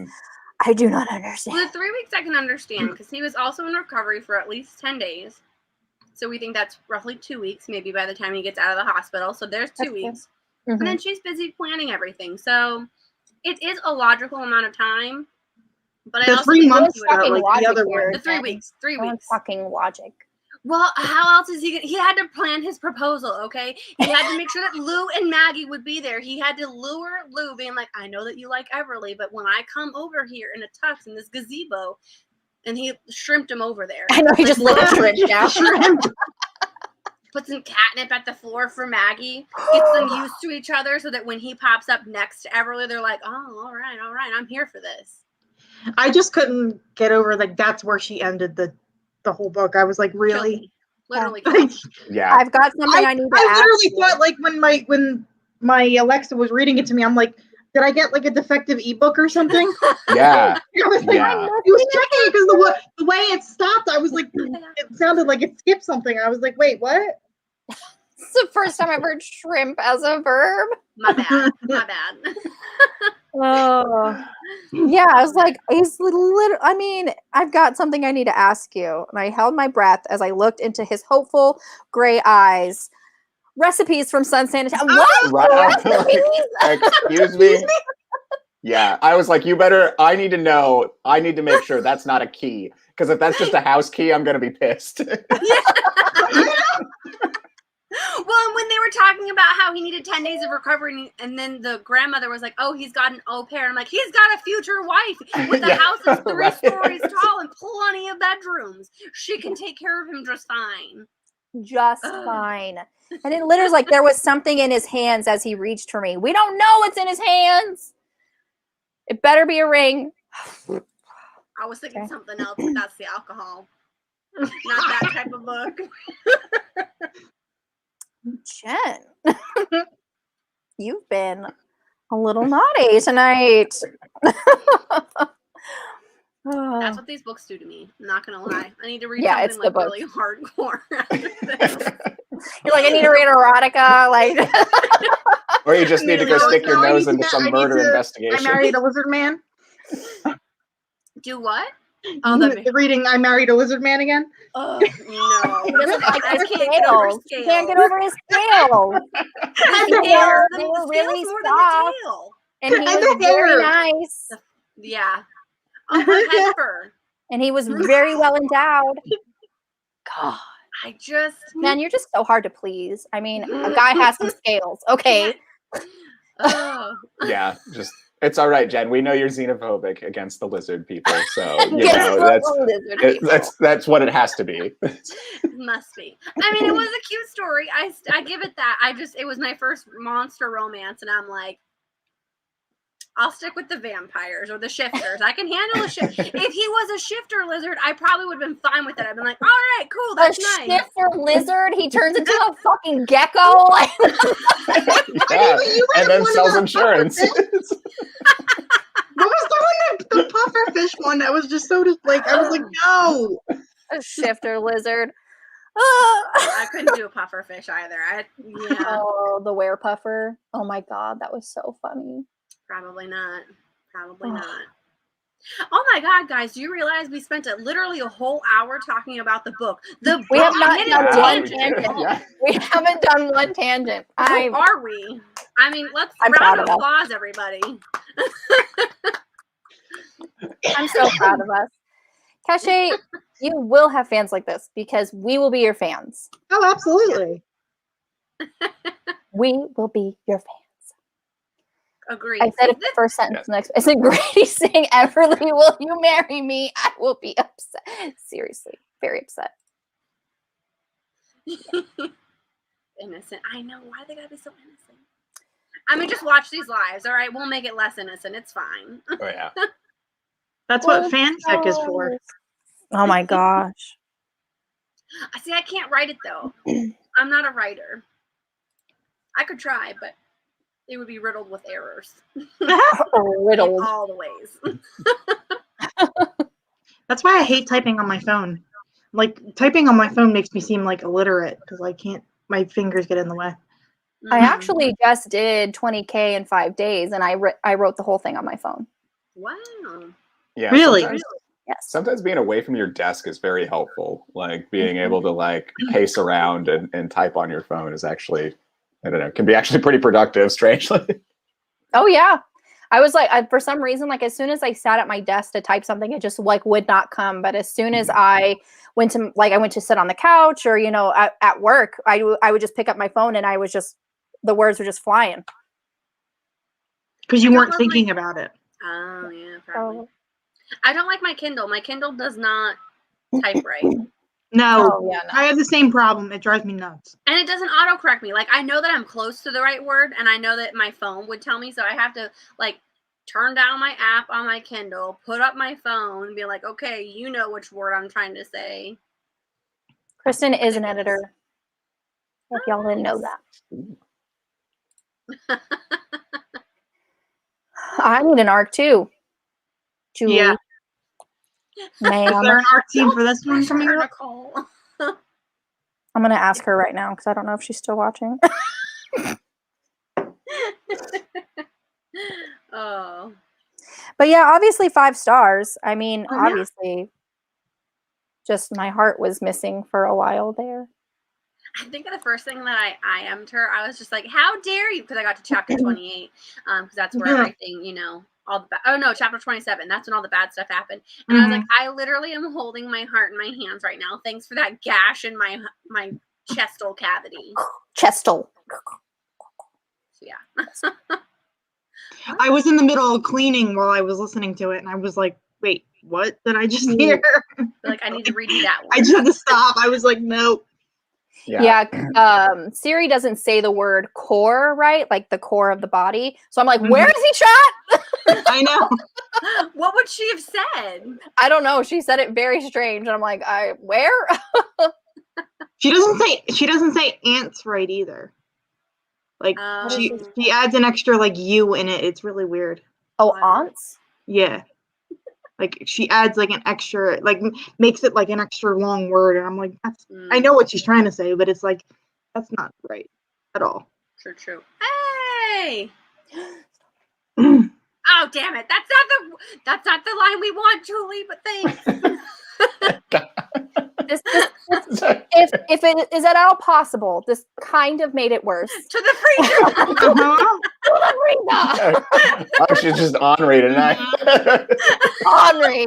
I do not understand.
Well, the 3 weeks I can understand because he was also in recovery for at least 10 days. So we think that's roughly 2 weeks, maybe by the time he gets out of the hospital. So there's 2 weeks. And then she's busy planning everything. So it is a logical amount of time. But I also
3 months ago, like the other one.
The 3 weeks. 3 weeks.
Fucking logic.
Well, how else is he had to plan his proposal, okay? He had to make sure that Lou and Maggie would be there. He had to lure Lou, being like, I know that you like Everly, but when I come over here in a tux in this gazebo, and he shrimped him over there.
I know, he just lit a shrimp down.
Put some catnip at the floor for Maggie. Gets them used to each other so that when he pops up next to Everly, they're like, oh, all right, I'm here for this.
I just couldn't get over, like, that's where she ended the whole book. I was like, really?
Literally.
Yeah.
I've got something I need to ask.
I literally thought, like, when my Alexa was reading it to me, I'm like, did I get like a defective ebook or something?
Yeah.
I was like,
Yeah.
he was checking it because the way it stopped, I was like, it sounded like it skipped something. I was like, wait, what?
It's the first time I've heard shrimp as a verb.
My bad. My bad.
Oh. Yeah, I was like, he's literally, I mean, I've got something I need to ask you. And I held my breath as I looked into his hopeful gray eyes. Recipes from Sun Sanitation. What?
Right.
Recipes?
Excuse me? Yeah. I was like, I need to know. I need to make sure that's not a key. Because if that's just a house key, I'm going to be pissed.
Well, and when they were talking about how he needed 10 days of recovery, and then the grandmother was like, oh, he's got an au pair. And I'm like, he's got a future wife with a house that's 3 stories tall and plenty of bedrooms. She can take care of him just fine.
Just fine. And it literally like there was something in his hands as he reached for me. We don't know what's in his hands. It better be a ring.
I was thinking something else, but that's the alcohol. Not that type of book.
Jen, you've been a little naughty tonight.
That's what these books do to me. I'm not gonna lie. I need to read
Yeah, it's
something
the
like really hardcore.
You're like, I need to read erotica, like.
Or you just need to go stick your nose into some murder
I
investigation.
Married a Lizard Man.
Do what?
Reading I Married a Lizard Man again.
Oh no!
He doesn't like
I
his
can't get over
scales. He
scales.
can't get over his scales.
The
They
hair.
were
The
really
scales more
soft.
than the tail.
And he
And
was
the
very
hair.
nice.
Yeah. Oh, her head fur.
And he was very well endowed. God.
I just.
Man, you're just so hard to please. I mean, a guy has some scales. Okay.
Oh.
Yeah, just it's all right, Jen. We know you're xenophobic against the lizard people, so you know that's what it has to be.
Must be. I mean, it was a cute story. I give it that. It was my first monster romance, and I'm like, I'll stick with the vampires or the shifters. I can handle a shift. If he was a shifter lizard, I probably would have been fine with it. I've been like, all right, cool, that's nice.
A shifter lizard, he turns into a fucking gecko.
Yeah, and then sells insurance.
What was the one, the puffer fish one that was just so like, I was like, no.
A shifter lizard.
I couldn't do a puffer fish either. Yeah.
Oh, the werepuffer. Oh my God, that was so funny.
Probably not. Probably not. Oh my God, guys! Do you realize we spent literally a whole hour talking about the book?
We have not done one
tangent.
tangent. We haven't done one tangent.
Who are we? I mean, let's
I'm
round
proud
of
of us.
applause, everybody.
I'm so proud of us. Cache, you will have fans like this because we will be your fans.
Oh, absolutely.
We will be your fans.
Agreed.
I said it the first sentence. Next, I said, Grady saying, Everly, will you marry me? I will be upset. Seriously, very upset.
Innocent. I know. Why they gotta be so innocent? I mean, just watch these lives, all right? We'll make it less innocent. It's fine.
Oh yeah.
That's what fanfic is for.
Oh my gosh.
See, I can't write it though. I'm not a writer. I could try, but it would be riddled with errors.
Riddled.
In all the ways.
That's why I hate typing on my phone. Like, typing on my phone makes me seem like illiterate because I can't, my fingers get in the way.
I actually just did 20K in 5 days, and I wrote the whole thing on my phone.
Wow.
Yeah.
Really?
Yes.
Sometimes being away from your desk is very helpful. Like being able to like pace around and type on your phone is actually, I don't know, can be actually pretty productive, strangely.
Oh yeah. I was like, for some reason, like as soon as I sat at my desk to type something, it just like would not come. But as soon as I went to sit on the couch or, you know, at work, I would just pick up my phone and I was just, the words were just flying.
Because you weren't thinking about it.
Oh, yeah, probably. I don't like my Kindle. My Kindle does not type right.
No,
Oh, yeah, no.
I have the same problem. It drives me nuts.
And it doesn't autocorrect me. Like, I know that I'm close to the right word, and I know that my phone would tell me, so I have to, like, turn down my app on my Kindle, put up my phone, and be like, okay, you know which word I'm trying to say.
Kristen is an editor. If y'all didn't know that. I need an arc too. Julie.
Yeah.
Ma'am.
Is there an arc team for this one
Pressure
coming
her,
up?
Nicole.
I'm gonna ask her right now because I don't know if she's still watching.
Oh.
But yeah, obviously 5 stars. I mean,
Oh, yeah.
obviously, just my heart was missing for a while there.
I think the first thing that I IM'd her, I was just like, how dare you? Because I got to chapter 28, because that's where everything, you know, all the oh no, chapter 27. That's when all the bad stuff happened. And I was like, I literally am holding my heart in my hands right now. Thanks for that gash in my chestal cavity.
Chestal.
So, yeah.
I was in the middle of cleaning while I was listening to it, and I was like, wait, what did I just hear?
Like, I need to redo that one.
I just had to stop. I was like, no.
Yeah. Siri doesn't say the word core, right? Like the core of the body. So I'm like, where is he shot?
I know.
What would she have said?
I don't know. She said it very strange. And I'm like, where?
She doesn't say ants right either. Like she adds an extra like U in it. It's really weird.
Oh, aunts?
Yeah. Like she adds like an extra, like makes it like an extra long word, and I'm like, that's. I know what she's trying to say, but it's like, that's not right at all.
True. Hey. Oh damn it! That's not the line we want, Julie. But thanks.
If it is at all possible, this kind of made it worse.
To the freezer.
Oh, she's just ornery tonight.
Ornery.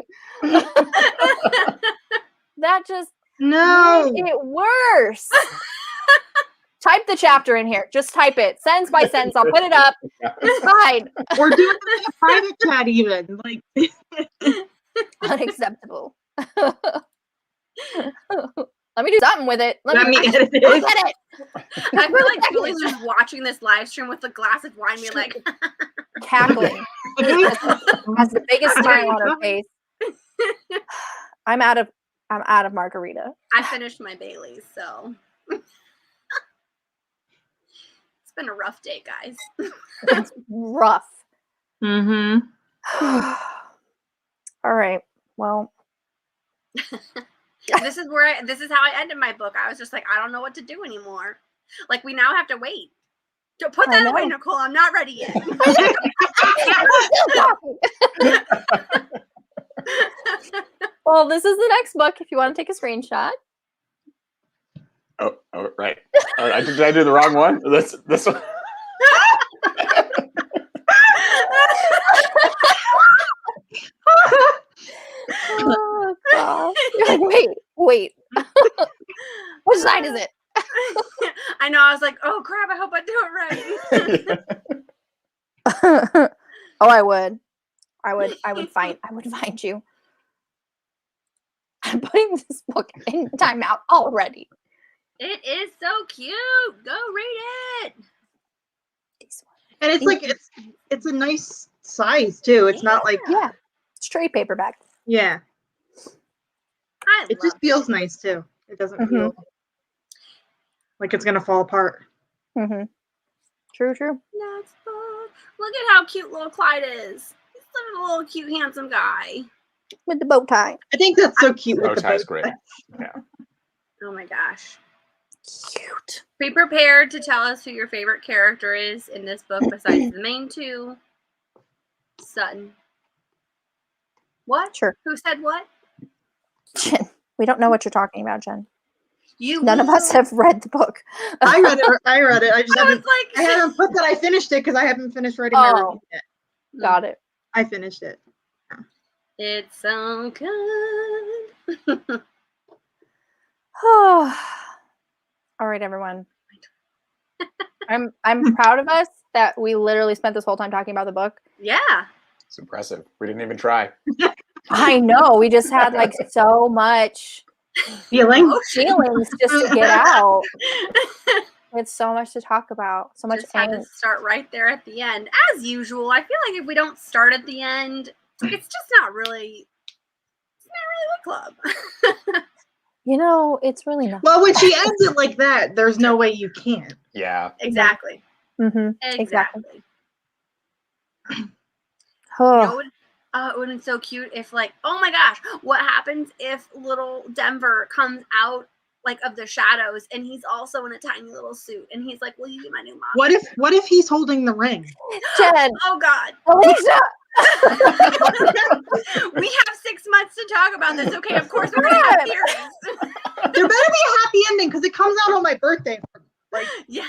That just made it worse. Type the chapter in here. Just type it sentence by sentence. I'll put it up. It's fine.
We're doing it in a private chat, even like
unacceptable. Let me do something with it. Let me
edit it.
Look at it.
I feel like Julie's just watching this live stream with a glass of wine, being like
cackling. Has the biggest smile on her face. I'm out of margarita.
I finished my Baileys, so it's been a rough day, guys.
It's rough.
Mm-hmm.
All right. Well,
this is how I ended my book. I was just like, I don't know what to do anymore. Like, we now have to wait. Put that away, Nicole. I'm not ready yet.
Well, this is the next book if you want to take a screenshot.
Oh, right. All right. Did I do the wrong one? This one.
Oh, gosh. Wait. Which side is it?
I know. I was like, oh crap! I hope I do it right.
Oh, I would find you. I'm putting this book in timeout already.
It is so cute. Go read it.
And it's like it's a nice size too. It's not like
straight paperback.
Yeah. It just feels nice too. It doesn't feel like it's gonna fall apart.
Mm-hmm. True.
Next book. Look at how cute little Clyde is. He's a little cute, handsome guy
with the bow tie.
I think that's so cute.
Bow tie's great. Yeah.
Oh my gosh.
Cute.
Be prepared to tell us who your favorite character is in this book besides the main two. Sutton. What?
Sure.
Who said what?
Jen, we don't know what you're talking about, Jen.
None
of us have read the book.
I read it. I just haven't.
Like,
I haven't put that I finished it because I haven't finished writing my review yet.
Got it.
I finished it.
It's so good.
All right, everyone. I'm proud of us that we literally spent this whole time talking about the book.
Yeah.
It's impressive. We didn't even try.
I know. We just had like so much feelings just to get out. It's so much to talk about. So much.
Just had to start right there at the end, as usual. I feel like if we don't start at the end, it's just not really. It's not really book club.
You know, it's really not.
Well, when she ends it like that, there's no way you can't.
Yeah.
Exactly.
Mm-hmm.
Exactly. You know what? It would have been so cute if, like, oh my gosh, what happens if little Denver comes out, like, of the shadows, and he's also in a tiny little suit, and he's like, will you be my new mom?
What if he's holding the ring?
Jen.
Oh, God.
Alicia.
We have 6 months to talk about this. Okay, of course we're going to have theories.
There better be a happy ending because it comes out on my birthday. Like,
Yeah.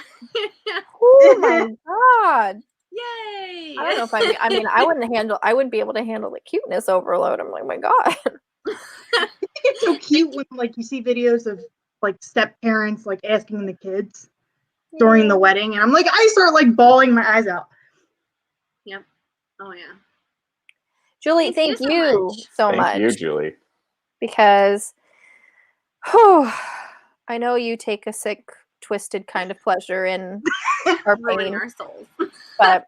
Oh, my God.
Yay.
I don't know if I wouldn't be able to handle the cuteness overload. I'm like, oh my God.
I think it's so cute when like you see videos of like step parents like asking the kids during the wedding, and I'm like, I start like bawling my eyes out.
Yep. Oh yeah.
Julie, thank you so much.
Thank you, Julie.
Because I know you take a sick, twisted kind of pleasure in our pain,
our souls.
But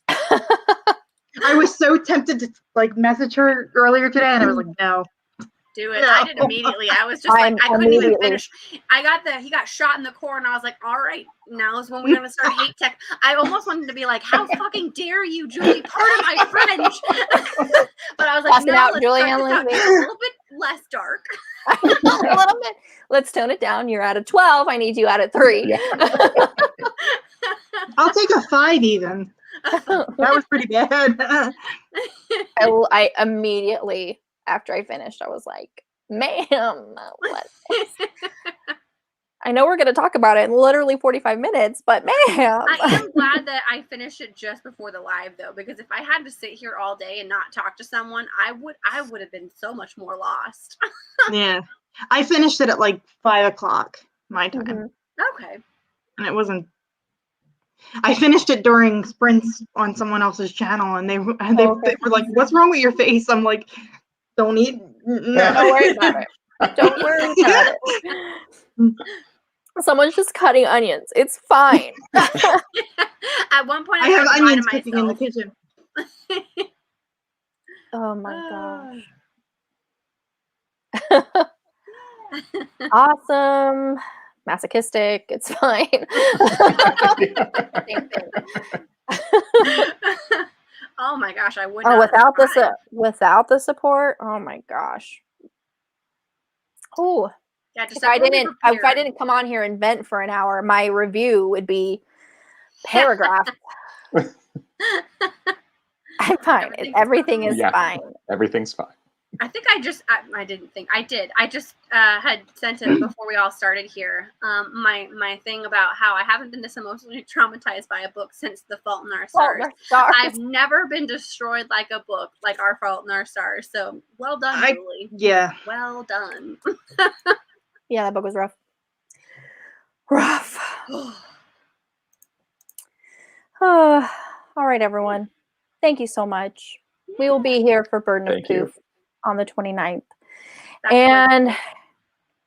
I was so tempted to like message her earlier today, and I was like, no.
Do it. No. I did immediately. I was just like, I couldn't even finish. He got shot in the core, and I was like, all right, now is when we're gonna start hate tech. I almost wanted to be like, how fucking dare you, Julie? Pardon my French. But I was like, no, let's
Julie Anne Lindsey.
a little bit less dark.
A little bit. Let's tone it down. You're at a 12. I need you at a 3.
Yeah.
I'll take a 5 even. That was pretty bad.
I immediately, after I finished, I was like, ma'am, what? I know we're going to talk about it in literally 45 minutes, but ma'am.
I am glad that I finished it just before the live, though, because if I had to sit here all day and not talk to someone, I would have been so much more lost.
Yeah. I finished it at like 5 o'clock my time.
Mm-hmm.
Okay.
And it wasn't. I finished it during sprints on someone else's channel, and they were like, "What's wrong with your face?" I'm like, "Don't eat. No.
Don't worry about it. Don't worry about it. Someone's just cutting onions. It's fine."
At one point,
I have onions cooking in the kitchen.
Oh my gosh. Awesome. Masochistic. It's fine. Same thing.
Oh my gosh, I would.
Oh, without the support. Oh my gosh. Oh,
yeah. Just
if I didn't come on here and vent for an hour, my review would be paragraph. I'm fine. Everything is fine.
Everything's fine.
I think I just had sent it before we all started here. My thing about how I haven't been this emotionally traumatized by a book since The Fault in Our Stars. I've never been destroyed like a book, like Our Fault in Our Stars. So well done, Julie.
Yeah.
Well done.
Yeah, that book was rough. Rough. Oh, all right, everyone. Thank you so much. We will be here for Burden of Poof on the 29th. And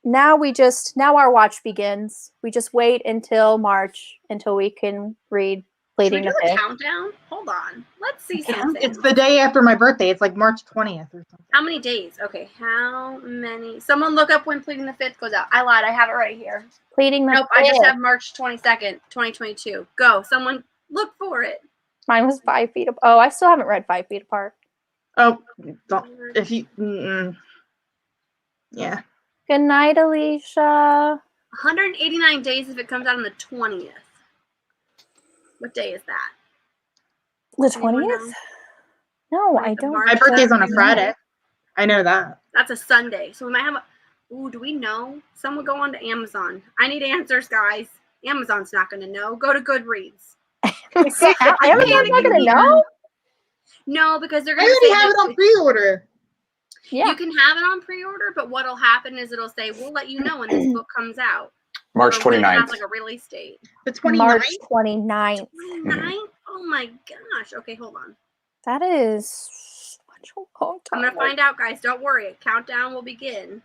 now our watch begins. We just wait until March until we can read Pleading the Fifth.
Countdown? Hold on. Let's see something.
It's the day after my birthday. It's like March 20th or something.
How many days? Okay, how many? Someone look up when Pleading the Fifth goes out. I lied. I have it right here.
Pleading the Fifth.
I just have March 22nd, 2022. Go. Someone look for it.
Mine was 5 feet. Oh, I still haven't read 5 Feet Apart.
Oh, if you, yeah.
Good night, Alicia.
189 days if it comes out on the 20th. What day is that?
The 20th? No, I don't.
My birthday's on a Friday. I know that.
That's a Sunday. So we might have do we know? Someone go on to Amazon. I need answers, guys. Amazon's not going to know. Go to Goodreads.
Amazon's not going to know?
No, because they're going
to
say
have it on pre-order.
Yeah. You can have it on pre-order, but what'll happen is it'll say, we'll let you know when this book comes out.
March 29th.
It has like a release date.
The 29th?
March 29th.
29th? Oh my gosh. Okay, hold on.
That is such a long time.
I'm going to find out, guys. Don't worry. Countdown will begin.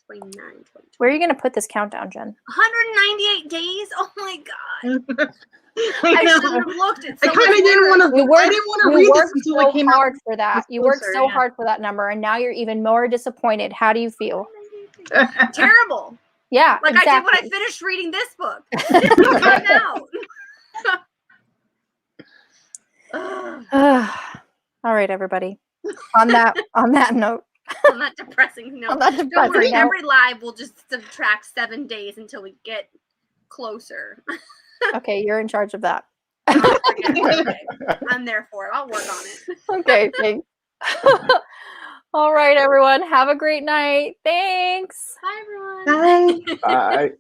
29, 20.
Where are you going to put this countdown, Jen?
198 days? Oh my God.
I
shouldn't have looked. It's so
I kind of didn't want to. I didn't want to read this until it came
hard for that. You worked so hard for that number, and now you're even more disappointed. How do you feel?
Terrible.
Yeah,
like exactly. I did when I finished reading this book. It came out.
right, everybody. On that note.
On that depressing note.
On that
Don't
depressing
worry,
note.
every live will just subtract 7 days until we get closer.
Okay, you're in charge of that.
I'm there for it. I'll work on it.
Okay, thanks. All right, everyone. Have a great night. Thanks.
Bye, everyone.
Bye.
Bye.